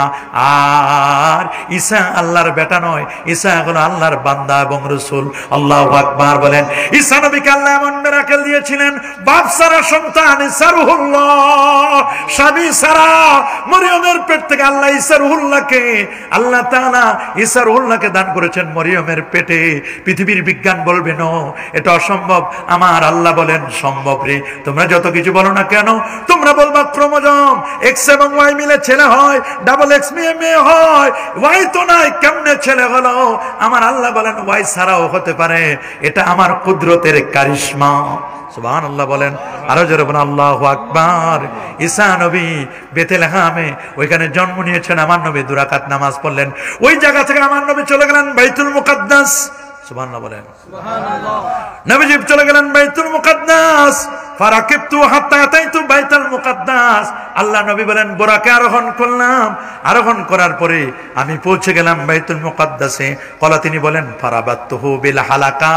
[SPEAKER 1] আর ঈসা আল্লাহর বেটা নয়, ঈসা হলো আল্লাহর বান্দা এবং রাসূল। আল্লাহু আকবার বলেন। ঈসা নবীকে আল্লাহ এমন মিরাকেল দিয়েছিলেন, বাপ সারা সন্তান ঈসা রুহুল্লাহ, স্বামী সারা মরিয়মের পেট থেকে আল্লাহ ঈসা রুহুল্লাহকে, আল্লাহ তাআলা ঈসা রুহুল্লাহকে দান করেছেন মরিয়মের পেটে। পৃথিবীর বিজ্ঞান বলবে না এটা অসম্ভব, আমার আল্লাহ বলেন সম্ভব রে। তোমরা যত কিছু বলো না কেন, তোমরা বলবা ক্রোমোজোম এক্স এবং ওয়াই মিলে ছেলে হয়, ডাবল এক্স মিলে মেয়ে হয়, ওয়াই তো নাই, কেমনে ছেলে হলো? আমার আল্লাহ বলেন ওয়াই ছাড়াও হতে পারে, এটা আমার কুদরতের কারিশমা। সুবহানাল্লাহ বলেন, আরো জোরে বলেন আল্লাহু আকবার। ঈসা নবী বেথলেহেমে ওইখানে জন্ম নিয়েছেন। আমার নবী 2 রাকাত নামাজ পড়লেন। ওই জায়গা থেকে আমার নবী চলে গেলেন বাইতুল মুকাদ্দাস। সুবহানাল্লাহ বলেন, সুবহানাল্লাহ। নবীজি চলে গেলেন বাইতুল মুকাদ্দাস। ফারাকিবতু হাত্তা আতাইতু বাইতুল মুকাদ্দাস। আল্লাহ নবী বলেন বোরাকে আরোহণ করলাম, আরোহণ করার পরে আমি পৌঁছে গেলাম বাইতুল মুকাদ্দাসে। কলা তিনি বলেন ফারাবাতুহু বিল হালাকা,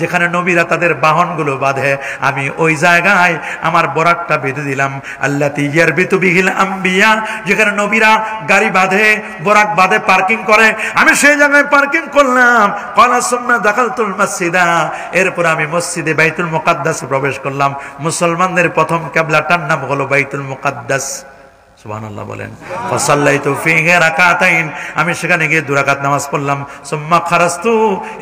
[SPEAKER 1] যেখানে নবীরা তাদের বাহনগুলো বাঁধে আমি ওই জায়গায় আমার বোরাকটা বেঁধে দিলাম। আল্লাতী ইয়ারবিতু বিহিল আম্বিয়া, যেখানে নবীরা গাড়ি বাঁধে, বোরাক বাঁধে, পার্কিং করে, আমি সেই জায়গায় পার্কিং করলাম। কলা সুম্মা দাখালতুল মসজিদা, এরপর আমি মসজিদে বাইতুল মুকাদ্দাসে প্রবেশ করলাম। মুসলমানদের প্রথম কিবলাটার নাম হলো বাইতুল মুকাদ্দাস। সুবহানাল্লাহ বলেন। ফাসাল্লাইতু ফিহি রাকাতাইন, আমি সেখানে গিয়ে 2 রাকাত নামাজ পড়লাম। সুম্মা খারাজতু,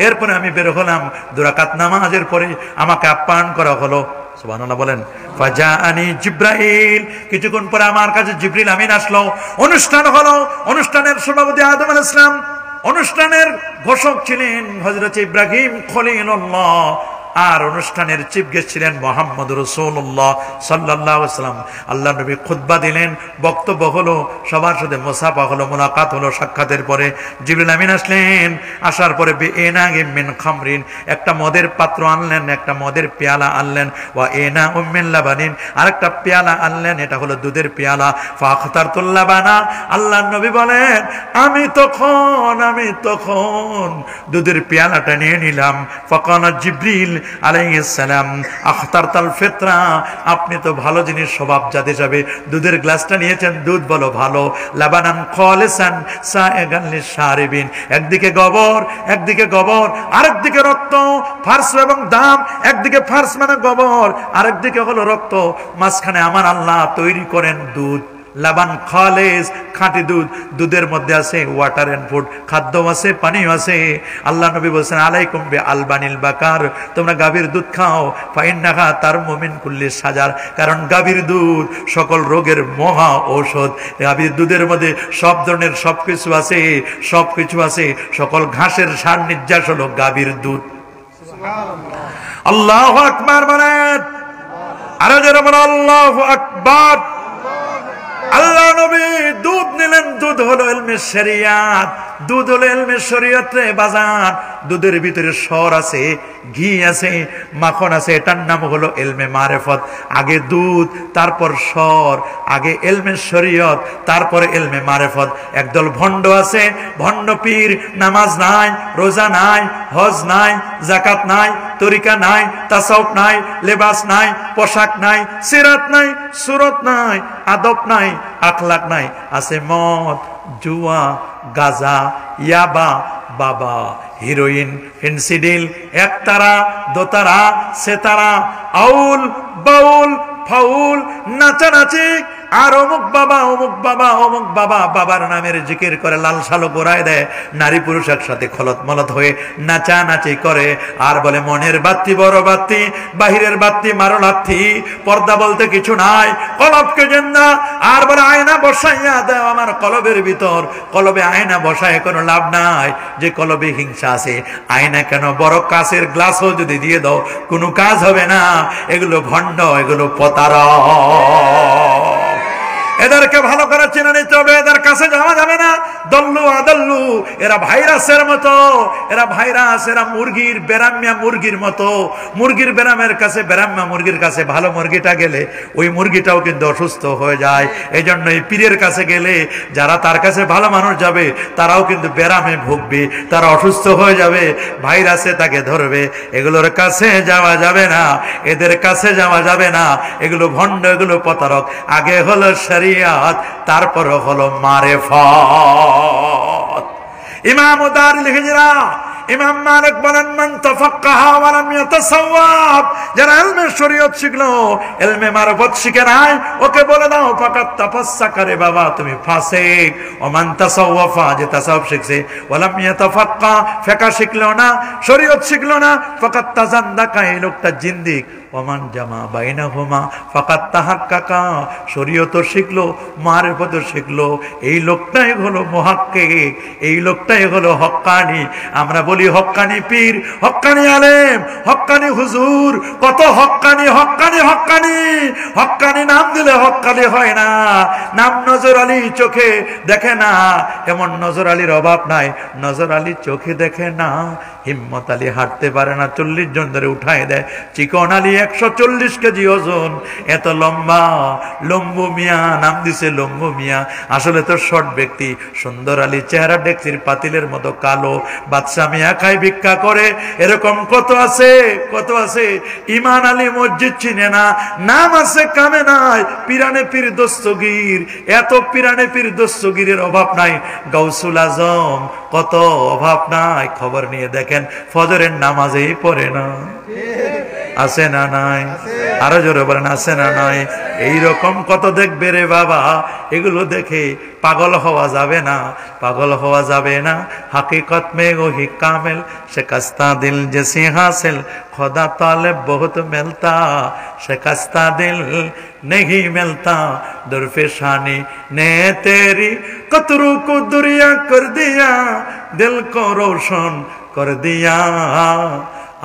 [SPEAKER 1] এরপরে আমি বের হলাম। 2 রাকাত নামাজের পরে আমাকে আপ্যায়ন করা হলো। সুবহানাল্লাহ বলেন। ফাজাআনি জিবরাইল, কিছুক্ষণ পরে আমার কাছে জিবরিল আমিন আসলো। অনুষ্ঠান হলো, অনুষ্ঠানের সভাপতি আদম আলাইহিস সালাম, অনুষ্ঠানের ঘোষক ছিলেন হযরত ইব্রাহিম খলিলুল্লাহ, আর অনুষ্ঠানের চিফ গেস্ট ছিলেন মুহাম্মদ রাসূলুল্লাহ সাল্লাল্লাহু আলাইহি ওয়াসাল্লাম। আল্লাহ নবী খুতবা দিলেন, বক্তব্য হলো, সবার সাথে মুসাফা হলো, মুলাকাত হলো। সাক্ষাতের পরে জিবরিল আমিন আসলেন। আসার পরে বিএনাগিম মিন খামরিন, একটা মদের পাত্র আনলেন, একটা মদের পেয়ালা আনলেন। ওয়া এনা উম্মিন লাবানিন, আরেকটা পেয়ালা আনলেন, এটা হলো দুধের পেয়ালা। ফাখতারতুল লাবানা, আল্লাহ নবী বলেন আমি তখন দুধের পেয়ালাটা নিয়ে নিলাম। ফাকানা জিবরিল আলাইহিস সালাম আখতারতাল ফিতরা, আপনি তো ভালো জিনিস স্বভাব জাতি যাবে, দুধের গ্লাসটা নিয়েছেন, দুধ বলো ভালো। লাবানান খালিসান সাইগান লিশারিবিন, একদিকে গোবর, আরেকদিকে রক্ত, ফার্স এবং দাম, একদিকে ফার্স মানে গোবর, আরেকদিকে হলো রক্ত, মাঝখানে আমার আল্লাহ তৈরি করেন দুধ। লাবান খালেস, খাঁটি দুধ, দুধের মধ্যে আছে ওয়াটার এন্ড ফুড, খাদ্য আছে, পানিও আছে। আল্লাহ নবী বলছেন আলাইকুম বি আলবানিল বাকার, তোমরা গাভীর দুধ খাও। ফাইন্নাহা তারমু মিন কুল্লি সাজার, কারণ গাভীর দুধ সকল রোগের মহা ঔষধ। গাভীর দুধের মধ্যে সব ধরনের সবকিছু আছে, সকল ঘাসের সার নির্যাস হলো গাভীর দুধ। আল্লাহু আকবার বলেন, আরো জোরে বলেন আল্লাহু আকবার। আল্লাহ নবী দুধ নিলেন, দুধ হলো ইলমে শরিয়াত, দুধ হলো ইলমে শরিয়ত রে বাজার। দুধের ভিতরে সর আছে, ঘি আছে, মাখন আছে, এটার নাম হলো ইলমে মারিফত। আগে দুধ, তারপর সর, আগে ইলমে শরিয়ত, তারপরে ইলমে মারিফত। একদল ভণ্ড আছে, ভণ্ড পীর, নামাজ নাই, রোজা নাই, হজ নাই, যাকাত নাই, তরিকা নাই, তাসাউফ নাই, লেবাস নাই, পোশাক নাই, সিরাত নাই, সুরত নাই, আদব নাই, আখলাক নাই, আছে মদ, জুয়া, গাজা, ইয়াবা, বাবা, হিরোইন, ফেন্সিডিল, একতারা, দোতারা, সেতারা, আউল, বাউল, ফাউল, নাচানাচি, আর অমুক বাবা বাবার নামের জিকির করে, লাল সালো গোড়ায় দেয়, নারী পুরুষ একসাথে খলত মলত হয়ে নাচানাচি করে, আর বলে মনের বাত্তি বড় বাত্তি, বাহিরের বাত্তি মারো লাথি, পর্দা বলতে কিছু নাই, কলবকে জেন্দা, আর বলে আয়না বসাইয়া দেও আমার কলবের ভিতর। কলবে আয়না বসায় কোনো লাভ নাই, যে কলবে হিংসা আছে। আয়না কেন, বড় কাচের গ্লাসও যদি দিয়ে দাও কোনো কাজ হবে না। এগুলো ভণ্ড, এগুলো প্রতারক। এদেরকে ভালো করে চিনে নিতে হবে, এদের কাছে যাওয়া যাবে না। দল্লু আদল্লু, এরা ভাইরাসের মতো, এরা ভাইরাস, এরা মুরগির বেরাম্যা মুরগির মতো। মুরগির বেরামের কাছে, বেরাম্যা মুরগির কাছে ভালো মুরগিটা গেলে ওই মুরগিটাও কিন্তু অসুস্থ হয়ে যায়। এই জন্য এই পীরের কাছে গেলে যারা তার কাছে ভালো মানুষ যাবে তারাও কিন্তু বেরামে ভুগবে, তারা অসুস্থ হয়ে যাবে, ভাইরাসে তাকে ধরবে। এগুলোর কাছে যাওয়া যাবে না, এদের কাছে যাওয়া যাবে না। এগুলো ভণ্ড, এগুলো প্রতারক। আগে হলো শরীয়ত, তারপর হলো মারিফত। ইমাম দারুল হিজরা ইমাম মালিক বলেন মান তাফাক্কাহা ওয়া লাম ইয়াতাসাওয়াব, যারা ইলমে শরীয়ত শিখলো, ইলমে মারিফত শিখে নাই, ওকে বলে দাও ফাকাত তাফাসসাকা, রে বাবা তুমি ফাসিক। ওয়া মান তাসাওয়াফা, যে তাসাউফ শিখছে, ওয়া লাম ইয়াতাফাক্কা, ফিকহ শিখলো না, শরীয়ত শিখলো না, ফাকাত তাজান্দাকা, এই লোকটা জিন্দিক। ওমান জামা বাইনাহুমা ফাকাত তাহাক্কাকা, শরীয়ত শিখলো, মারিফত শিখলো, এই লোকটাই হলো মুহাক্কিক, এই লোকটাই হলো হক্কানি। আমরা বলি হক্কানি পীর, হক্কানি আলেম, হক্কানি হুজুর, কত হক্কানি হক্কানি হক্কানি হক্কানি। নাম দিলে হক্কানি হয় না, নাম নজর আলী চোখে দেখে না, এমন নজর আলীর অভাব নাই। নজর আলী চোখে দেখে না, হিম্মত আলী হাঁটতে পারে না, 40 জন ধরে উঠায় দেয়। চিকন আলী 140 কেজি ওজন, এত লম্বা, লম্বু মিয়া, নাম দিছে লম্বু মিয়া। আসলে তো শর্ট ব্যক্তি। সুন্দর আলী চেহারা ডেকচির পাতিলের মতো কালো, বাদশা মিয়া খায় ভিক্ষা করে। এরকম কত আছে, কত আছে। ইমান আলী মসজিদ চিনে না, নাম আছে কামে নাই, পিরানে পীর দস্তগীর। এত পিরানে পীর দস্তগীরের অভাব নাই। গাউসুল আজম, কত অভাব নাই। খবর নিয়ে দেখেন, ফজরের নামাজেই পড়ে না। আছে না নাই? আরো জোরে বলেন আছে না নাই? এইরকম কত দেখবে রে বাবা, এগুলো দেখে পাগল হওয়া যাবে না, পাগল হওয়া যাবে না। হাকিকত মে ওহি কামেল শিকস্তা দিল জেসি হাসিল खुदा तालिब बहुत मिलता शिकस्ता दिल नहीं मिलता दुर्फिशानी ने तेरी कतरों को दुरिया कर दिया दिल को रोशन कर दिया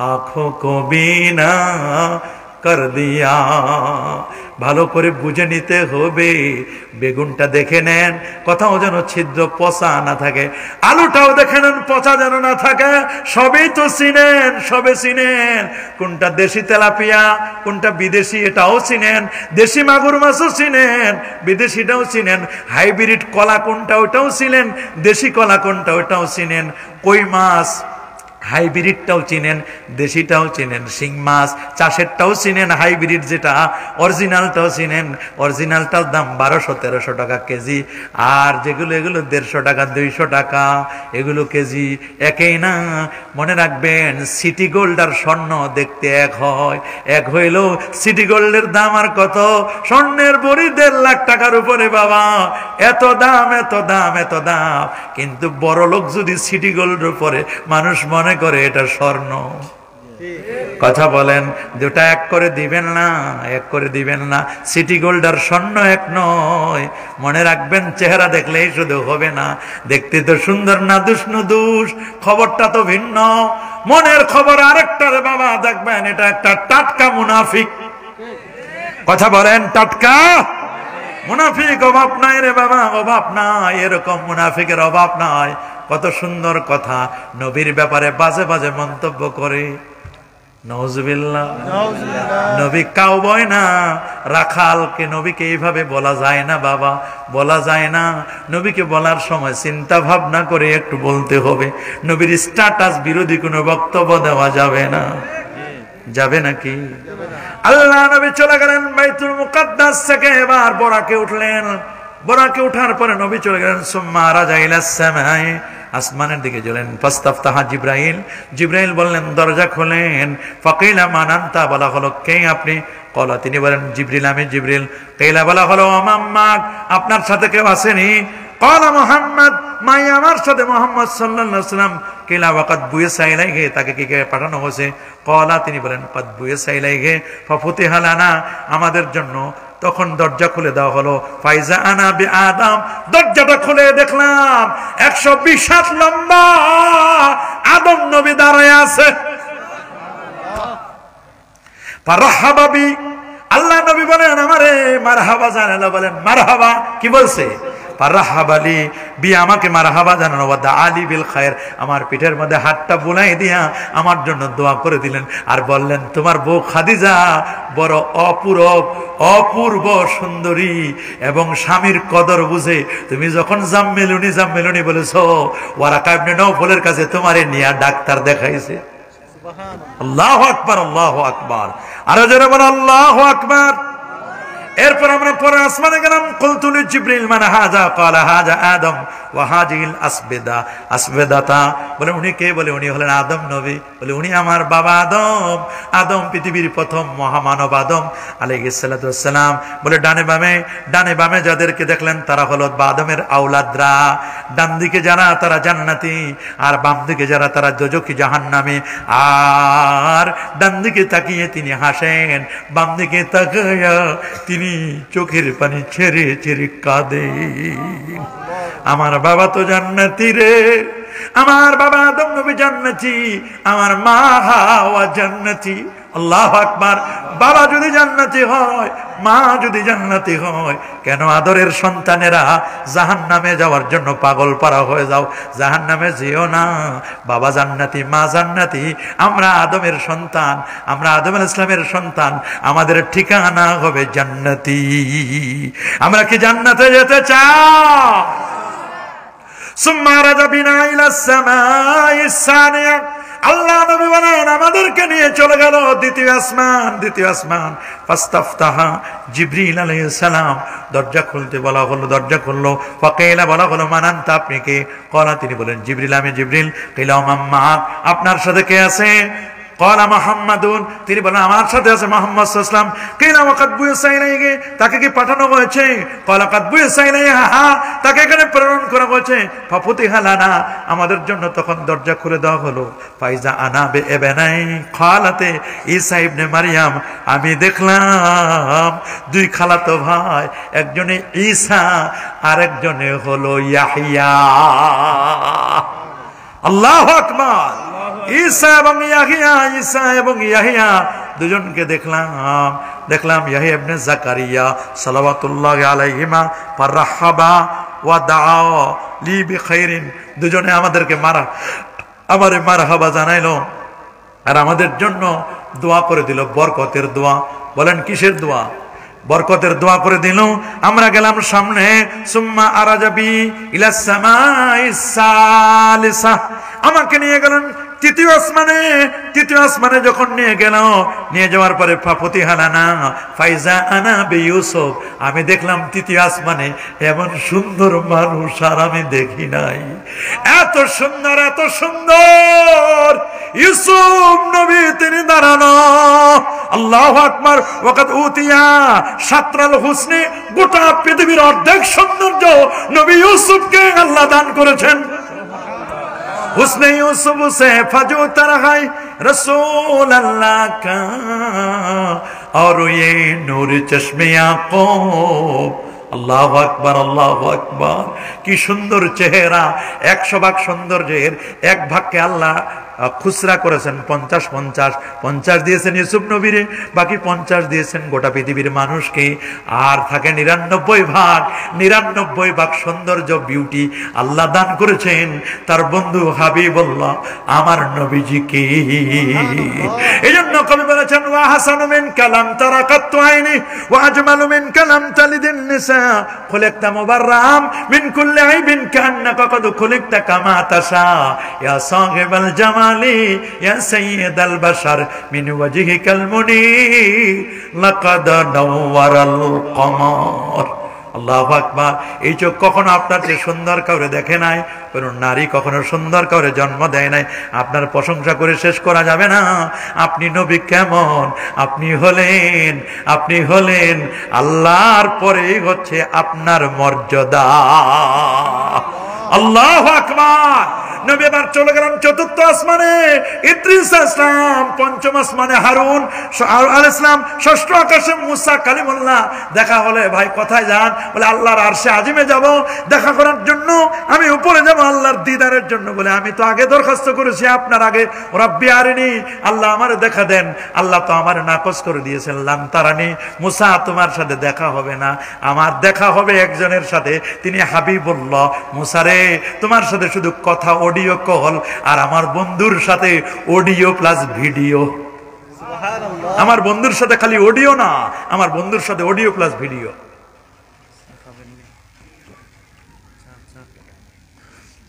[SPEAKER 1] आँखों को बीना कर दिया। ভালো করে বুঝে নিতে হবে। বেগুনটা দেখে নেন কোথাও যেন ছিদ্র পচা না থাকে, আলুটাও দেখে নেন পচা যেন না থাকে। সবই তো চিনেন, সবে চিনেন কোনটা দেশি তেলাপিয়া কোনটা বিদেশি এটাও চিনেন, দেশি মাগুর মাছও চিনেন, বিদেশিটাও চিনেন, হাইব্রিড কলা কোনটা ওটাও চিনেন, দেশি কলা কোনটা ওটাও চিনেন, কই মাছ হাইব্রিডটাও চিনেন, দেশিটাও চিনেন, শিং মাছ চাষেরটাও চিনেন, হাইব্রিড যেটা অরিজিনালটাও চিনেন। অরিজিনালটার দাম 1200-1300 টাকা কেজি, আর যেগুলো এগুলো 150 টাকা 200 টাকা এগুলো কেজি। একই না, মনে রাখবেন সিটি গোল্ড আর স্বর্ণ দেখতে এক হয়, এক হইলেও সিটি গোল্ডের দাম আর কত, স্বর্ণের বড়ি 1.5 লাখ টাকার উপরে বাবা। এত দাম এত দাম এত দাম, কিন্তু বড় লোক যদি সিটি গোল্ডের উপরে মানুষ মনে করে এটা স্বর্ণ। কথা বলেন, দুটা এক করে দিবেন না, এক করে দিবেন না। সিটি গোল্ড আর স্বর্ণ এক নয়। মনে রাখবেন চেহারা দেখলেই শুধু হবে না, দেখতে তো সুন্দর না দুষ নুদুষ, খবরটা তো ভিন্ন। মনের খবর আরেকটা রে বাবা, দেখবেন এটা একটা টাটকা মুনাফিক। কথা বলেন, টাটকা মুনাফিক। অভাব নাই রে বাবা, অভাব নাই, এরকম মুনাফিকের অভাব নাই। কত সুন্দর কথা, নবীর ব্যাপারে বাজে বাজে মন্তব্য করে। নাউজুবিল্লাহ। নবী কাউবয় না, রাখালকে নবীকে এইভাবে বলা যায় না বাবা, বলা যায় না। নবীকে বলার সময় চিন্তা ভাবনা করে একটু বলতে হবে। নবীর স্ট্যাটাস বিরোধী কোনো বক্তব্য দেওয়া যাবে না। যাবে নাকি? আল্লাহ নবী চলে গেলেন বাইতুল মুকাদ্দাস থেকে, এবার বরাকে উঠলেন। বরাকে উঠার পরে নবী চলে গেলেন সুম্মা রাজা ইলাস সামায়ে, আসমানের দিকে গেলেন। ফাস্তাফতাহা জিবরাইল, জিবরাইল বললেন দরজা খোলেন। ফাকিলা মান আনতা, বলা হলো কে আপনি? কলা, তিনি বলেন জিবরিল, আমি জিবরিল। কিলা, বলা হলো আমাম্মাক, আপনার সাথে কেউ আসেনি? কলা মুহাম্মদ, মাই আমার সাথে মুহাম্মদ সাল্লাল্লাহু আলাইহি ওয়াসাল্লাম। কিলা ওয়াকাদ বুইসা ইলাইহি, তাকে কি পাঠানো হয়েছে? কলা, তিনি বলেন কাদ বুইসা ইলাইহি ফাফুতিহা লানা, আমাদের জন্য তখন দরজা খুলে দেওয়া হলো। ফাইজা আনা বি আদম, দরজাটা খুলে দেখলাম 120 হাত লম্বা আদম নবী দাঁড়ায় আছে। ফারহাবা বি, আল্লাহ নবী বলেন আমারে মারহাবা জানালো। বলেন মারহাবা, কি বলছে? ফারহাবালি বি, আমাকে মারহাবা জানানো। ওয়া আলী বিল খায়র, আমার পিঠের মধ্যে হাতটা বুলাই দিয়া আমার জন্য দোয়া করে দিলেন। আর বললেন তোমার বউ খাদিজা বড় অপূর্ব সুন্দরী এবং স্বামীর কদর বুঝে তুমি যখন জাম্মেলুনি জাম্মেলুনি বলেছো, ওয়ারাকা ইবনে নওফলের কাছে তোমারে নিয়ে ডাক্তার দেখাইছে। আল্লাহু আকবার, আল্লাহু আকবার, আর যারা বলে আল্লাহু আকবার। এরপর আমরা পরে আসমানে গেলাম। কুলতু লিজিবরিল মান হাযা, ক্বালা হাযা আদম ওয়া হাযিহিল আসবিদা, আসবিদাতা, বলে উনি কে? বলে উনি হলেন আদম নবী। বলে উনি আমার বাবা আদম। আদম পৃথিবীর প্রথম মহামানব আদম আলাইহিস সালাতু ওয়াস সালাম। বলে ডানে বামে যাদেরকে দেখলেন তারা হলো আদমের আওলাদরা। ডান দিকে যারা তারা জান্নাতি, আর বাম দিকে যারা তারা দোজখী জাহান্নামী। আর ডান দিকে তাকিয়ে তিনি হাসেন, বাম দিকে তাকায়া তিনি চোখের পানি ছেড়ে ছেড়ে কাঁদে। আমার বাবা তো জান্নাতি রে, আমার বাবা আদম নবী জান্নাতি, আমার মা হাওয়া জান্নাতি। আল্লাহু আকবার। বাবা যদি জান্নাতি হয়, মা যদি জান্নাতি হয়, কেন আদরের সন্তানেরা জাহান্নামে যাওয়ার জন্য পাগল পারা হয়ে যাও? জাহান্নামে যেও না। বাবা জান্নাতি, মা জান্নাতি, আমরা আদমের সন্তান, আমরা আদম আলাইহিস সালামের সন্তান, আমাদের ঠিকানা হবে জান্নাতি। আমরা কি জান্নাতে যেতে চাই? সুম্মা রাজা বিনা ইলাস সামাইস সানিয়া, আল্লাহ নবী বলেন আমাদেরকে নিয়ে চলে গেল দ্বিতীয় আসমান। ফাস্তাফতাহা জিবরিল আলাইহিস সালাম, দরজা খুলতে বলা হলো, দরজা খুললো। ফাকিলা, বলা হলো মান আনতা, আপনি কে? কলা, তিনি বলেন জিবরিল, আমি জিবরিল। কিলা মাম্মা, আপনার সাথে কে আছে? ক্বালা মুহাম্মাদুন, তিনি বলেন আমার সাথে আছে মুহাম্মদ সাল্লাল্লাহু আলাইহি ওয়াসাল্লাম। কিনা ওয়াকাদ বুইসা ইলাইহি, তাকে কি পাঠানো হয়েছে? ক্বালা কাদ বুইসা ইলাইহা, তাকে এখানে প্রেরণ করা হয়েছে। ফাফুতিহা লানা, আমাদের জন্য তখন দরজা খুলে দেওয়া হলো। ফাইজা আনা বে ইবনাই খালাতে ঈসা ইবনে মারইয়াম, আমি দেখলাম দুই খালাতো ভাই, একজনে ঈসা আর একজনে হলো ইয়াহইয়া। আল্লাহু আকবার। ঈসা এবং ইয়াহইয়া, ঈসা এবং ইয়াহইয়া দুজনকে দেখলাম ইয়াহইয়া ইবনে জাকারিয়া সালাওয়াতুল্লাহি আলাইহিমা ফারহাবা ওয়া দাআ লি বিখাইরিন, দুজনে আমাদেরকে আমারে মারহাবা জানাইলো আর আমাদের জন্য দোয়া করে দিল, বরকতের দোয়া। বলেন কিসের দোয়া? বরকতের দোয়া করে দিল। আমরা গেলাম সামনে, সুম্মা আরাজাবি ইলাস সামাইস সালিসা, আমাকে নিয়ে গেলেন তৃতীয় আসমানে যখন নিয়ে যাওয়ার পরে ফাফুতিহা লানা ফাইজা আনা বি ইউসুফ, আমি দেখলাম তৃতীয় আসমানে এমন সুন্দর মানুষ আর আমি দেখি নাই। এত সুন্দর ইউসুফ নবী, তিনি দাঁড়ানো। আল্লাহু আকবার। ওয়াকাদ উতিয়া শাতরাল হুসনি, গোটা পৃথিবীর অর্ধেক সৌন্দর্য নবী ইউসুফকে আল্লাহ দান করেছেন। হুসনে ইউসুফ সে ফাজু তারহাই রসূল আল্লাহ কা और ये नूर चश्मे याकूब। আল্লাহু আকবার, আল্লাহু আকবার। কি সুন্দর চেহারা, 100 ভাগ সৌন্দর্যের 1 ভাগকে আল্লাহ খুচরা করেছেন 50 দিয়েছেন ইউসুফ নবীরে, বাকি 50 দিয়েছেন গোটা পৃথিবীর মানুষকে। আর থাকে 99 ভাগ সৌন্দর্য, বিউটি আল্লাহ দান করেছেন তার বন্ধু হাবিবুল্লাহ আমার নবীজিকে। এইজন্য কবি বলেছেন ওয়া হাসানু মিন কালাম তারাকাতু আইনি ওয়া আজমালু মিন কালাম তালিদিন নিসা খুলিকতা মুবাররাম মিন কুল্লি আইবিন কান্নাকা কদ খুলিকতা কামা তাশা ইয়া সাহিবাল জামালি ইয়া সাইয়্যিদাল বাশার মিন ওয়াজহিকাল মুনীর লাকাদ নাওয়ারাল কমার। আল্লাহু আকবার। এই চোখ কখনো আপনার চেয়ে সুন্দর কাউরে দেখে নাই, কোন নারী কখনো সুন্দর কাউরে জন্ম দেয় নাই। আপনার প্রশংসা করে শেষ করা যাবে না। আপনি নবী কেমন? আপনি হলেন আল্লাহর পরেই হচ্ছে আপনার মর্যাদা। আল্লাহু আকবার। নবী এবার চলে গেলেন চতুর্থ আসমানে, ইদ্রিস আসলাম পঞ্চম আসমানে, হারুন আলাইহিস সালাম ষষ্ঠ আকাশে, মুসা কালিমুল্লাহ। দেখা হলে ভাই কোথায় যান? বলে আল্লাহর আরশে আজিমে যাব দেখা করার জন্য, আমি উপরে যাব আল্লাহর দিদারের জন্য। বলে আমি তো আগে দরখাস্ত করেছি আপনার আগে, রব্বি আরিনি, আল্লাহ আমার দেখা দেন। আল্লাহ তো আমার নাকচ করে দিয়েছেন, লান তারানি, মুসা তোমার সাথে দেখা হবে না, আমার দেখা হবে একজনের সাথে, তিনি হাবিবুল্লাহ। মুসা রে, তোমার সাথে শুধু কথা অডিও কল, আর আমার বন্ধুর সাথে অডিও প্লাস ভিডিও। আমার বন্ধুর সাথে খালি অডিও না, আমার বন্ধুর সাথে অডিও প্লাস ভিডিও।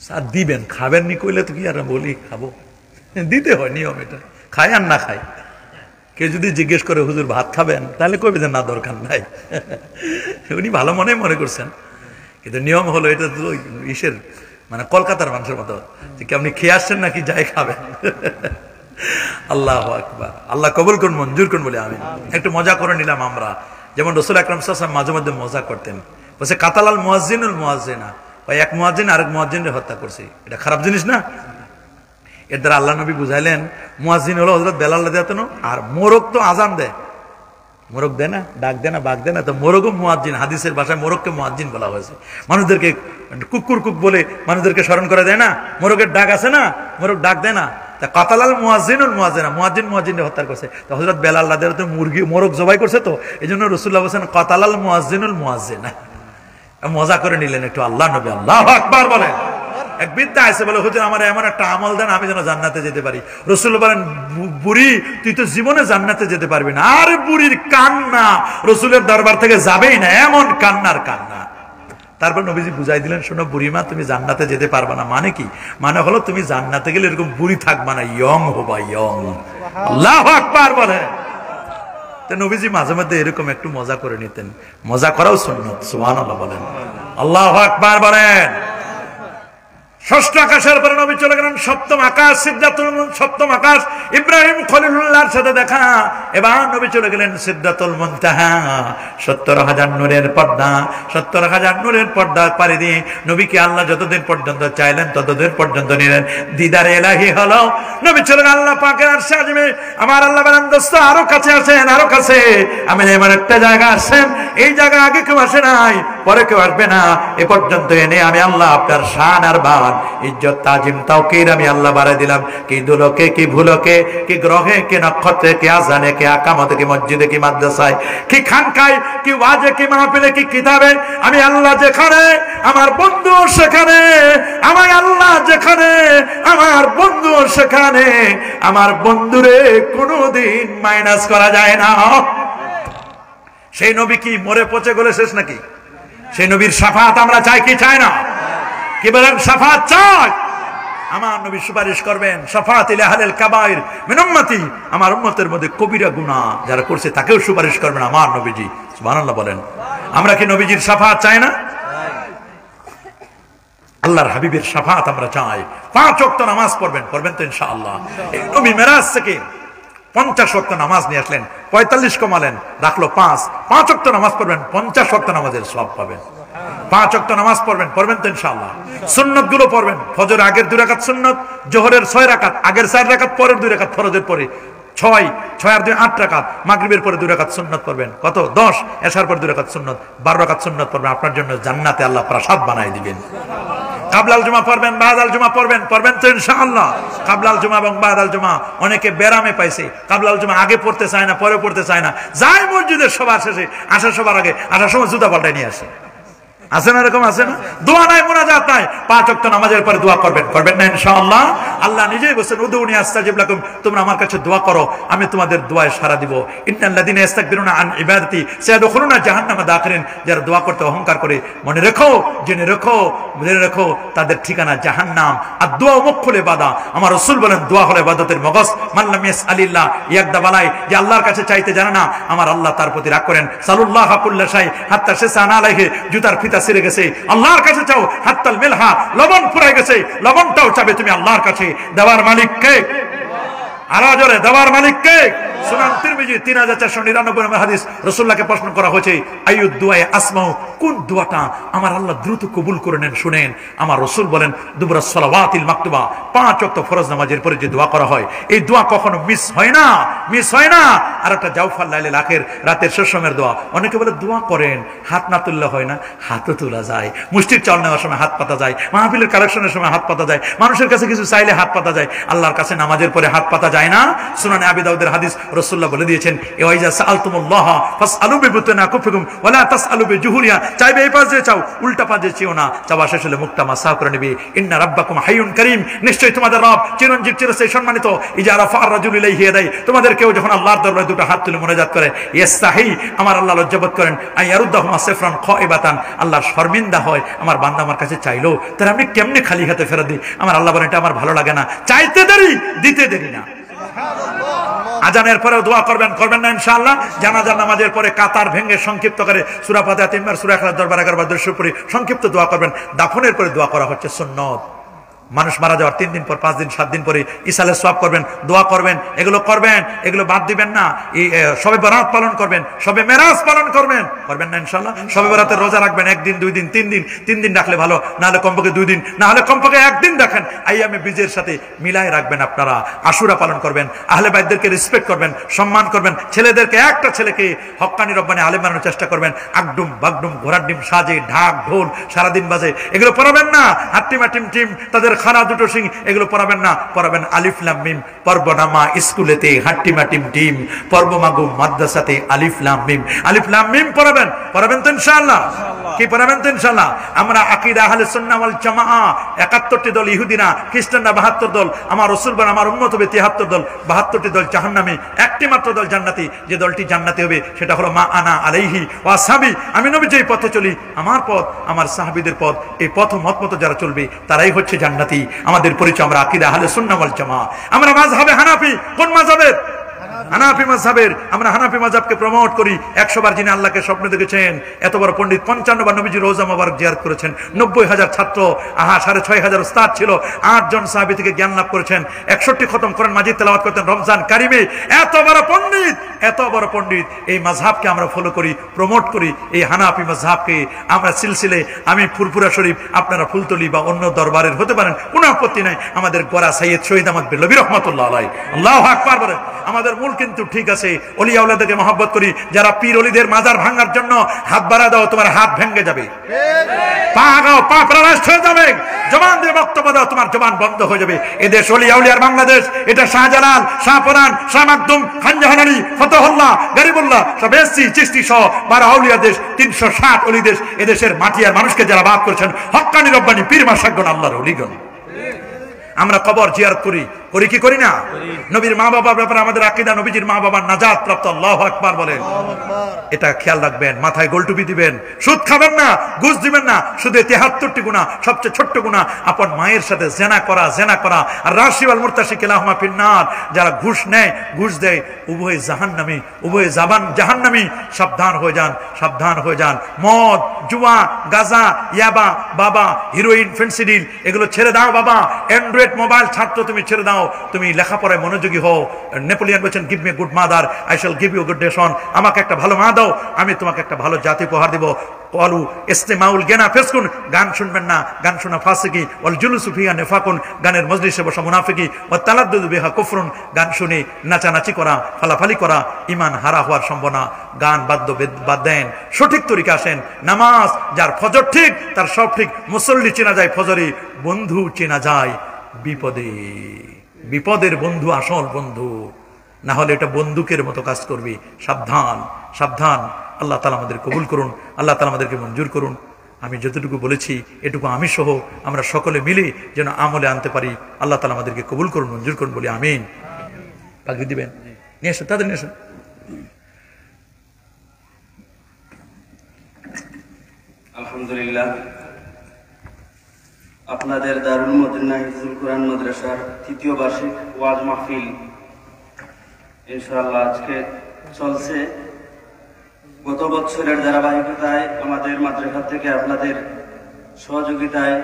[SPEAKER 1] স্যার দিবেন, খাবেন নি কইলে তো কি আর বলি খাবো, দিতে হয় নিয়ম, এটা খায় আর না খায়। কেউ যদি জিজ্ঞেস করে হুজুর ভাত খাবেন, তাহলে কইবে যে না দরকার নাই। উনি ভালো মনে করছেন, কিন্তু নিয়ম হলো এটা তো ইসের মানে কলকাতার মানুষের মতো, যে কি আপনি খেয়ে আসছেন নাকি যাই খাবেন। আল্লাহু আকবার। আল্লাহ কবুল করুন, মঞ্জুর করুন বলে আমিন। একটু মজা করে নিলাম আমরা, যেমন রাসূল আকরাম সাল্লাল্লাহু আলাইহি ওয়াসাল্লাম মাঝে মধ্যে মজা করতেন। বলছে কাতালাল মুয়াজ্জিনুল মুয়াজ্জিনা, ওই এক মুয়াজ্জিন আরেক মুয়াজ্জিনকে হত্যা করছে, এটা খারাপ জিনিস না? এর দ্বারা আল্লাহ নবী বুঝাইলেন মুয়াজ্জিন হলো হযরত বেলাল রাদিয়াল্লাহু আনহু, আর মোরগ তো আজান দেয়, মোরগ দেয় না, ডাক দেয় না, বাঘ দেয় না, তো মোরগও মুয়াজ্জিন। হাদিসের ভাষায় মোরগকে মুয়াজ্জিন বলা হয়েছে। মানুষদেরকে কুকুর বলে মানুষদেরকে স্মরণ করে দেয় না, মোরগের ডাক আছে না, মোরগ ডাক দেয় না। তা কাতালাল মুয়াজ্জিনুল মুয়াজ্জিনা, মুয়াজ্জিনকে হত্যা করছে। তো হযরত বেলাল রাদিয়াল্লাহু আনহু মোরগ জবাই করছে, তো এইজন্য রাসূলুল্লাহ বলেছেন কাতালাল মুয়াজ্জিনুল মুয়াজ্জিনা। মজা করে নিলেন একটু আল্লাহ নবী। আল্লাহু আকবার বলেন। এক বৃদ্ধা আছে, বলে হুজুর আমার এমন একটা আমল দেন আমি যেন জান্নাতে যেতে পারি। রাসূল বলেন বুড়ি তুই তো জীবনে জান্নাতে যেতে পারবি না। আর বুড়ির কান্না রাসূলের দরবার থেকে যাবেই না, এমন কান্নার কান্না। তারপর নবীজি বুঝাই দিলেন, শোনো বুড়িমা, তুমি জান্নাতে যেতে পারবা না। মানে কি? মানে হলো তুমি জান্নাতে গেলে এরকম বুড়ি থাকবা না, ইয়ং হবা, ইয়ং। আল্লাহু আকবার বলেন। তো নবীজি মাঝে মধ্যে এরকম একটু মজা করে নিতেন, মজা করাও সুন্নাত। সুবহানাল্লাহ বলেন, আল্লাহু আকবার বলেন। ষষ্ঠ আকাশের পরে নবী চলে গেলেন সপ্তম আকাশ, সিদরাতুল সপ্তম আকাশ, ইব্রাহিম খলিলুল্লাহর সাথে দেখা। এবার নবী চলে গেলেন সিদরাতুল মুনতাহা, ৭০,০০০ নূরের পর্দা, ৭০,০০০ নূরের পর্দা পাড়ি দিয়ে নবীকে আল্লাহ যতদিন পর্যন্ত চাইলেন ততদিন পর্যন্ত নিলেন। দিদারে ইলাহি হলো, নবী চলে গেলেন আল্লাহ পাকের আরশে আজিমে। আমার আল্লাহ বলেন, দোস্ত আরো কাছে আসেন, আরো কাছে। আমি এমন একটা জায়গা আসেন, এই জায়গা আগে কেউ আসে নাই, পরে কেউ আসবে না, এ পর্যন্ত এনে আমি আল্লাহ আপনার শান আর বান, ইজ্জত, তাজিম, তাওকির আমি আল্লাহ বাড়াই দিলাম। কি দুলকে, কি ভুলকে, কি গ্রহে, কি নক্ষত্রে, কি আজানে, কি আকামতে, কি মসজিদে, কি মাদ্রাসায়, কি খানকায়, কি ওয়াজে, কি মাহফিলে, কি কিতাবে, আমি আল্লাহ যেখানে আমার বন্ধু সেখানে, আমার আল্লাহ যেখানে আমার বন্ধু সেখানে, আমার বন্ধুরে কোনোদিন মাইনাস করা যায় না। সেই নবী কি মরে পচে গলে শেষ নাকি? সেই নবীর শাফাত আমরা চাই কি চাই না? কি বলেন? শাফাত চাই। আমার নবী সুপারিশ করবেন, শাফাত ইলা আহলিল কাবাইর মিন উম্মতি, আমার উম্মতের মধ্যে কবিরা গুনাহ যারা করছে তাকেও সুপারিশ করবেন আমার নবীজি। সুবহানাল্লাহ বলেন। আমরা কি নবীজির শাফাত চাই না? আল্লাহর হাবিবের শাফাত আমরা চাই। 5 ওয়াক্ত নামাজ পড়বেন, পড়বেন তো ইনশাআল্লাহ। এই নবী মেরাজ থেকে 50 ওয়াক্ত নামাজ নিয়ে আসলেন, 45 কমালেন, রাখলো 5 ওয়াক্ত নামাজ পড়বেন, 50 ওয়াক্ত নামাজের সওয়াব পাবেন। 5 ওয়াক্ত নামাজ পড়বেন, পড়বেন তো ইনশাআল্লাহ। সুন্নাত গুলো পড়বেন, ফজর আগের 2 রাকাত সুন্নাত, জোহরের 6 রাকাত, আগের 4 রাকাত, পরের 2 রাকাত, ফরজের পরে 6 আর 2 8 রাকাত, মাগরিবের পরে 2 রাকাত সুন্নাত পড়বেন। কত? 10। এশার পরে 2 রাকাত সুন্নাত, 12 রাকাত সুন্নাত পড়বেন। আপনার জন্য জান্নাতে আল্লাহ প্রাসাদ বানাই দিবেন। কাবলাল জুমা পড়বেন, বাদাল জুমা পড়বেন, পড়বেন তো ইনশাআল্লাহ। কাবলাল জুমা এবং বাদাল জুমা অনেকে বেরামে পাইছে, কাবলাল জুমা আগে পড়তে চায় না, পরে পড়তে চায় না, যায় মসজিদের সবার শেষে, আসার সবার আগে, আসার সময় জুতা পাল্টাই নিয়ে আসে। আছে না এরকম? আছে না? দোয়া নাই, মুনাজাত নাই, 5 ওয়াক্ত নামাজের পরে দোয়া করবেন, করবেন না ইনশাআল্লাহ? আল্লাহ নিজেই বলেছেন, উদউনি আস্তাজিব লাকুম, তোমরা আমার কাছে দোয়া করো, আমি তোমাদের দোয়ায় সাড়া দিব। ইন্নাল্লাযিনা ইস্তাকবিরুনা আন ইবাদাতি সায়াদখুলুনা জাহান্নামা দাখিরিন, যারা দোয়া করতে অহংকার করে, মনে রেখো, জেনে রেখো, মনে রেখো, তাদের ঠিকানা জাহান্নাম। আর দোয়া মুখুল ইবাদা, আমার রাসূল বলেন দোয়া হলো ইবাদতের মগজ। মান লাম ইয়াসআলিল্লাহ ইয়াকদা বালাই, যে আল্লাহর কাছে চাইতে জানে না, আমার আল্লাহ তার প্রতি রাগ করেন। সালুল্লাহ কুল্লা শাই হাত্তা শাসান আলাইহি, জুতার ফিতা ছিঁড়ে গেছে, আল্লাহর কাছে চাও। হাত্তাল মিলহা, লবণ ফুরাই গেছে, লবণটাও চাবে তুমি আল্লাহর কাছে। দেওয়ার মালিক কে? আরো জোরে, দেওয়ার মালিক কে? সুনান তিরমিজি 3499 নম্বর হাদিস, রাসূলুল্লাহকে প্রশ্ন করা হয়েছে, আইয়ুদ দুআয়ে আসমাউ, কোন দোয়াটা আমার আল্লাহ দ্রুত কবুল করে নেন শুনেন। আমার রাসূল বলেন, দুবরা সালাওয়াতিল মাকতুবা, 5 ওয়াক্ত ফরজ নামাজের পরে যে দোয়া করা হয়, এই দোয়া কখনো মিস হয় না, মিস হয় না। আর একটা জাওফার লাইলে লাখের রাতের শেষ সময়ের দোয়া। অনেকে বলে দোয়া করেন, হাত না তুললে হয় না, হাতও তোলা যায়। মুষ্টির চাল নেওয়ার সময় হাত পাতা যায়, মাহফিলের কালেকশনের সময় হাত পাতা যায়, মানুষের কাছে কিছু চাইলে হাত পাতা যায়, আল্লাহর কাছে নামাজের পরে হাত পাতা যায় না। সুনানে আবি দাউদের হাদিস, রাসূলুল্লাহ বলে দিয়েছেন, ওয়াইজা সাআলতুমুল্লাহ ফাসআলু বিবুতুনা কুফুকুম ওয়ালা তাসআলু বিজুহুরিয়া, চাইবে এই পাশে চাও, উল্টা পাশে চেও না, চাওয়া শেষ হলে মুখটা মাসা করে নেবে। ইন্না রাব্বাকুম হাইয়ুন কারীম, নিশ্চয়ই তোমাদের রব চিরঞ্জীব, চিরস্থায়ী, সম্মানিত। ইজা রাফা আর-রাজুলু ইলাইহি ইয়াদাই, তোমাদের কেউ যখন আল্লাহর দরবারে দুটো হাত তুলে মুনাজাত করে, ইস্তাহি, আমার আল্লাহ লজ্জাবোধ করেন, আইয়ারুদ্দাহুমা সিফরান খাইবাতান, আল্লাহ শর্মিন্দা হয়, আমার বান্দা আমার কাছে চাইলো, তাহলে আমি কেমনে খালি হাতে ফেরত দিই? আমার আল্লাহ বলেন, এটা আমার ভালো লাগে না, চাইতে দেরি, দিতে দেরি না। আজানের পরেও দোয়া করবেন, করবেন না ইনশাআল্লাহ? জানাজার নামাজের পরে কাতার ভেঙে সংক্ষিপ্ত করে সূরা ফাতিহা 3 বার, সূরা ইখলাস 10 বার, 11 বার দরুদ শরীফ পড়ে সংক্ষিপ্ত দোয়া করবেন। দাফনের পরে দোয়া করা হচ্ছে সুন্নাত। মানুষ মারা যাওয়ার 3 দিন পর, 5 দিন, 7 দিন পরে ইসালের সওয়াব করবেন, দোয়া করবেন, এগুলো করবেন, এগুলো বাদ দিবেন না। শবে বরাত পালন করবেন, শবে মেরাজ পালন করবেন, করবেন না ইনশাআল্লাহ? শবে বরাতের রোজা রাখবেন, 1 দিন, 2 দিন, 3 দিন, 3 দিন রাখলে ভালো, না হলে কমপক্ষে 2 দিন, না হলে কমপক্ষে 1 দিন রাখেন। আইয়ামে বীজের সাথে মিলাই রাখবেন আপনারা। আশুরা পালন করবেন, আহলে বাইতদেরকে রেসপেক্ট করবেন, সম্মান করবেন, ছেলেদেরকে, একটা ছেলেকে হক্কানি রব্বানি আলেম বানানোর চেষ্টা করবেন। আকডুম বাগডুম ঘোড়ার ডিম সাজে, ঢাক ঢোল সারাদিন বাজে, এগুলো পড়াবেন না। হাট্টিমা টিম টিম, তাদের খানা দুটো সিং, এগুলো পড়াবেন না। পড়াবেন আলিফ লাম মিম, পর্বনামা স্কুলেতে, হাট্টিমা টিম টিম, পর্বমাগু মাদ্রাসাতে, আলিফ লাম মিম, আলিফ লাম মিম পড়াবেন, পড়াবেন তো ইনশাআল্লাহ? কি পড়াবেন তো ইনশাআল্লাহ? আমরা আকীদা আহলে সুন্নাহ ওয়াল জামাআ, 71টি দল ইহুদিনা, খ্রিস্টানরা 72 দল, আমার রাসূল বলেন আমার উম্মত হবে 73 দল, 72টি দল জাহান্নামী, একটি মাত্র দল জান্নাতি। যে দলটি জান্নাতি হবে সেটা হলো মা আনা আলাইহি ওয়া আসহাবি, আমি নবী যেই পথে চলি, আমার পথ, আমার সাহাবীদের পথ, এই পথ মত মতো যারা চলবে তারাই হচ্ছে জান্নাতি। আমাদের পরিচয়, আমরা আকীদা আহলে সুন্নাহ ওয়াল জামাআ। আমরা মাযহাবে হানাফি, কোন মাযহাবের? হানাফি মাযহাবের আমরা হানাফি মাযহাবকে প্রমোট করি। 100 বার যিনি আল্লাহকে স্বপ্ন দেখেছেন, এত বড় পণ্ডিত, 55 বার নবীজি রওজা মোবারক জিয়ারত করেছেন, 90,000 ছাত্র, 6,500 উস্তাদ ছিল, 8 জন সাহাবী থেকে জ্ঞান লাভ করেছেন, 61 খতম কোরআন মাজিদ তেলাওয়াত করতেন রমজান কারিমে। এত বড় পণ্ডিত এই মাযহাবকে আমরা ফলো করি, প্রমোট করি। এই হানাফি মাযহাবকে আমরা সিলসিলে, আমি ফুরফুরা শরীফ, আপনারা ফুলতলি বা অন্য দরবারের হতে পারেন, কোনো আপত্তি নাই। আমাদের গোরা সৈয়দ শহীদ আহমদ বেল্লভী রহমাতুল্লাহ আলাইহি, আল্লাহু আকবার বলেন। আমাদের মূল কিন্তু ঠিক আছে, ওলি আওলাদেরকে মহব্বত করি। যারা পীর ওলিদের মাজার ভাঙার জন্য হাত বাড়া দাও, তোমার হাত ভেঙে যাবে, পা আগাও, পা প্রালাশ হয়ে যাবে, জবান দিয়ে বক্তব্য দাও, তোমার জবান বন্ধ হয়ে যাবে। এদেশ ওলি আউলিয়ার বাংলাদেশ। এটা শাহজালাল, শাহপরান, শাহ মাকদুম, খান জাহানারী, ফতহুল্লাহ, গরিবুল্লাহ, সব এসসি চিশতি সহ 12 আউলিয়া দেশ, 360 ওলি দেশ। এদেশের মাটি আর মানুষকে যারা বাদ করেছেন, হক্কানি রব্বানি পীর মাশায়েখগণ, আল্লাহর ওলিগণ। আমরা কবর জিয়ারত করি কি করি না? নবীর মা বাবার ব্যাপারে আমাদের আকীদা, নবীজির মা বাবার নাজাত প্রাপ্ত। আল্লাহু আকবার বলেন। এটা খেয়াল রাখবেন, মাথায় গোলটুপি দিবেন, সুদ খাবেন না, ঘুষ দিবেন না। শুধু 73টি গুনাহ, সবচেয়ে ছোট্ট গুনাহ আপন মায়ের সাথে জেনা করা। আর রাশি ওয়াল মুরতাশি কিলাহুমা ফিন্নার, যারা ঘুষ নেয়, ঘুষ দেয়, উভয় জাহান্নামী, উভয় জাহান্নামী। সাবধান হয়ে যান। মদ, জুয়া, গাঁজা, ইয়াবা, বাবা, হিরোইন, ফেন্সিডিল, এগুলো ছেড়ে দাও বাবা। অ্যান্ড্রয়েড মোবাইল ছাড়তো তুমি ছেড়ে দাও। তুমি লেখাপড়ায় মনোযোগী হও। নেপোলিয়ন বলেছেন, give me good mother, I shall give you good nation. আমাকে একটা ভালো মা দাও, আমি তোমাকে একটা ভালো জাতি উপহার দিব। ক্বালু ইসতিমাউল গানা ফিসকুন, গান শুনবেন না, গান শোনা ফাসিকি। ওয়াল জুলুসু ফিহা নিফাকুন, গানের মজলিসে বসা মুনাফিকি। ওয়াত তালাদ্দুদু বিহা কুফরুন, গান শুনে নাচানাচি করা, ফালাফালি করা, ঈমান হারা হওয়ার সম্ভাবনা। গান বাদ দেন, সঠিক তরিকা আসেন। নামাজ যার ফজর ঠিক, তার সব ঠিক। মুসল্লি চেনা যায় ফজরে, বন্ধু চেনা যায় বিপদের বন্ধু আসল বন্ধু, না হলে এটা বন্দুকের মতো কাজ করবে। সাবধান। আল্লাহ তাআলা আমাদের কবুল করুন, আল্লাহ তাআলা আমাদেরকে মঞ্জুর করুন। আমি যতটুকু বলেছি এটুকু আমি সহ আমরা সকলে মিলে যেন আমলে আনতে পারি। আল্লাহ তাআলা আমাদেরকে কবুল করুন, মঞ্জুর করুন, বলি আমিন। পাগড়ি দিবেন, নিয়ে এসো, তাদের নিয়ে এসো।
[SPEAKER 2] আলহামদুলিল্লাহ, আপনাদের দারুল মদিনা হিফজুল কোরআন মাদ্রাসার 3য় বার্ষিক ওয়াজ মাহফিল ইনশাআল্লাহ আজকে চলছে। গত বছরের ধারাবাহিকতায় আমাদের মাদ্রাসা থেকে আপনাদের সহযোগিতায়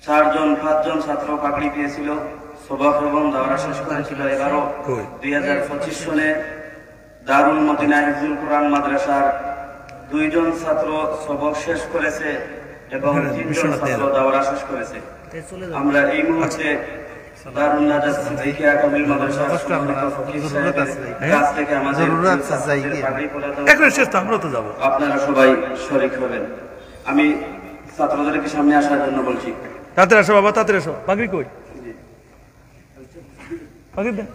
[SPEAKER 2] 4-5জন ছাত্র পাগড়ি পেয়েছিল, সবক এবং দাওরা শেষ করেছিল। এবারও 2025 সনে দারুল মদিনা হিফজুল কোরআন মাদ্রাসার 2 জন ছাত্র সবক শেষ করেছে এবং 3 জন ছাত্র দাওরা শেষ করেছে। আমরা এই মুহূর্তে দারুন নাজাত সিদ্দিকিয়া কামিল মাদ্রাসার কাছ থেকে আমাদের আপনারা সবাই শরীক হবেন। আমি ছাত্রদেরকে সামনে আসার জন্য বলছি।
[SPEAKER 1] তাড়াতাড়ি আসো বাবা, তাড়াতাড়ি আসো। পাগড়ি কই? পাগড়ি দেন।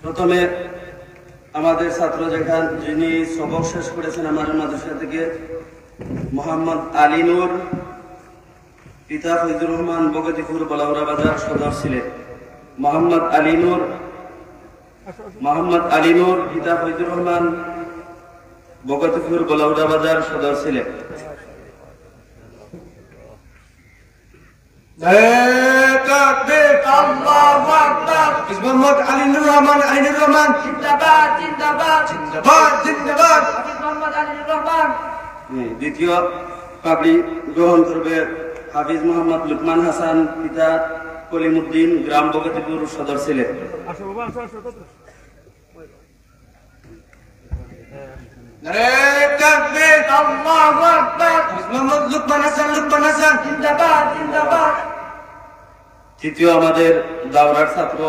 [SPEAKER 2] প্রথমে আমাদের ছাত্র যিনি সবক শেষ করেছেন আমাদের মাদ্রাসা থেকে, মোহাম্মদ আলী নূর, পিতা ফৈজুর রহমান, বগতিপুর বলাউরা বাজার সদর সিলেট। মোহাম্মদ আলী নূর, পিতা ফৈজুর রহমান, বগতিপুর বলাউরা বাজার সদর সিলেট। মোহাম্মদ আলী নুর রহমান, জিন্দাবাদ জিন্দাবাদ জিন্দাবাদ জিন্দাবাদ। দ্বিতীয় পাগড়ি গ্রহণ করবে হাফিজ মোহাম্মদ লুকমান হাসান, পিতা কলিমুদ্দিন, গ্রাম বগতিপুর সদর সিলেট। তৃতীয় আমাদের দাওরার ছাত্র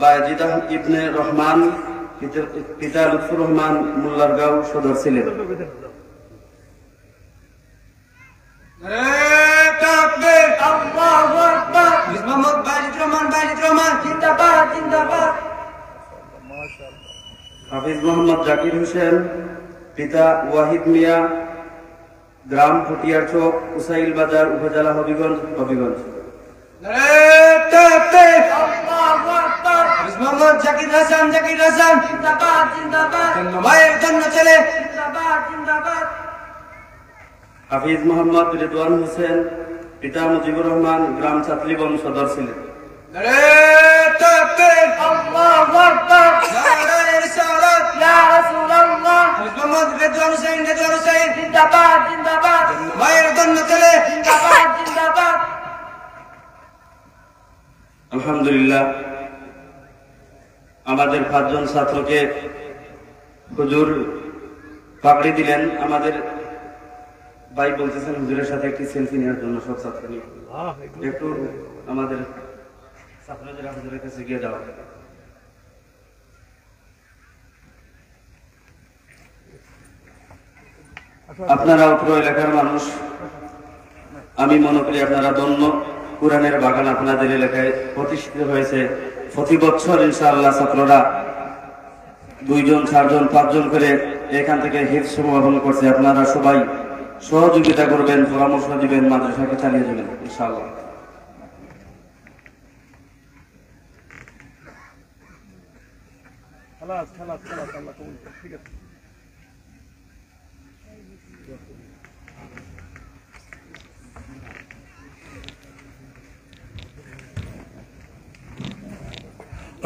[SPEAKER 2] বায়েজিদ ইবনে রহমান, পিতা লুৎফুর রহমান, মোল্লারগাঁও সদর সিলেট। হাফিজ মোহাম্মদ জাকির হোসেন, পিতা ওয়াহিদ মিয়া, গ্রাম ফুটিয়ার চোক, উসাইল বাজার, উপজেলা হবিগঞ্জ। মোহাম্মদ জাকির হাসান, জিন্দাবাদ জিন্দাবাদ, মায়ের জন্য ছেলে, জিন্দাবাদ জিন্দাবাদ। হাফিজ মোহাম্মদ রিদওয়ান হোসেন, পিতা মুজিবুর রহমান গ্রাম ছাত্রীগণ সদর ছিলেন। আলহামদুলিল্লাহ, আমাদের 5 জন ছাত্রকে হুজুর পাগড়ি দিলেন। আমাদের ভাই বলতেছেন হুজুরের সাথে একটি সেলফি নেওয়ার জন্য সব ছাত্র নিয়ে একটু আমাদের ছাত্রদের হুজুরের কাছে গিয়ে যাওয়া। আপনারা উত্তর এলাকার মানুষ, আমি মনে করি আপনারা ধন্য। কোরআনের বাগান আপনাদের এলাকায় প্রতিষ্ঠিত হয়েছে। প্রতি বছর ইনশাআল্লাহ ছাত্ররা 2 জন 4 জন 5 জন করে এখান থেকে হিফজ সমাপন করছে। আপনারা সবাই সহযোগিতা করবেন, পরামর্শ দিবেন, মাদ্রাসাকে চালিয়ে যাবেন ইনশাআল্লাহ। ঠিক আছে।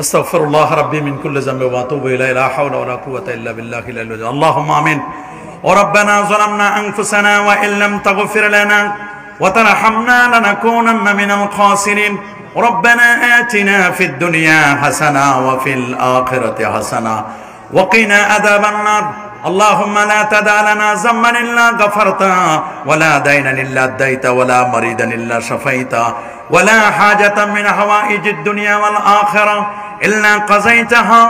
[SPEAKER 1] أستغفر الله ربي من كل ذنب وأتوب إليه لا حول ولا قوة إلا بالله العلي العظيم اللهم آمين وربنا ظلمنا أنفسنا وإن لم تغفر لنا وترحمنا لنكونن من الخاسرين ربنا آتنا في الدنيا حسنة وفي الآخرة حسنة وقنا عذاب النار اللهم لا تدع لنا ذنبا إلا غفرته ولا دينا إلا أديته ولا مريضا إلا شفيته ولا حاجة من حوائج الدنيا والآخرة إلا قضيتها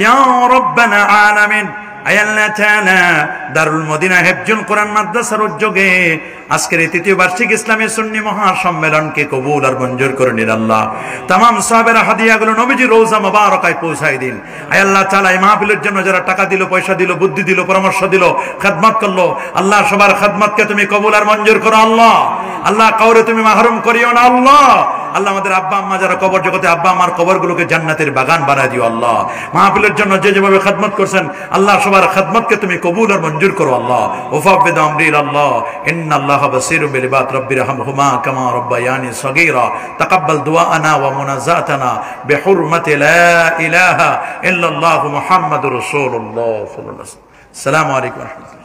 [SPEAKER 1] يا رب العالمين আল্লাহ তাআলা দারুল মদিনা হিফজুল কোরআন মাদ্রাসার উদ্যোগে আজকের এই 3য় বার্ষিক ইসলামী সুন্নি মহাসম্মেলনকে কবুল আর মঞ্জুর করে নিন আল্লাহ। तमाम সাহাবেরা হাদিয়াগুলো নবীজি রওজা মুবারাকায় পৌঁছায় দিন। আল্লাহ তাআলা এই মাহফিলের জন্য যারা টাকা দিল, পয়সা দিল, বুদ্ধি দিল, পরামর্শ দিল, খেদমত করলো, আল্লাহ সবার খেদমতকে তুমি কবুল আর মঞ্জুর করো আল্লাহ। আল্লাহ কাউরে তুমি মাহরুম করিও না আল্লাহ। আল্লাহ আমাদের আব্বা আম্মা যারা কবর জগতে, আব্বা আম্মার কবরগুলোকে জান্নাতের বাগান বানায় দিও আল্লাহ। মাহফিলের জন্য যে যেভাবে খেদমত করছেন আল্লাহ সবার খেদমতকে তুমি কবুল আর মঞ্জুর করো আল্লাহ। ওয়াফাবিদ আমরি আল্লাহ ইন্নাল্লাহা বাসীরুম বিল ইবাদ রাব্বিরহামহুমা কামা রাব্বায়ানি সগীরা তাকাব্বাল দুআনা ওয়া মুনাজাতানা বিহুরমাতি লা ইলাহা ইল্লাল্লাহু মুহাম্মাদুর রাসূলুল্লাহ সাল্লাল্লাহু আলাইহি ওয়াসাল্লাম। আসসালামু আলাইকুম ওয়া রাহমাতুল্লাহ।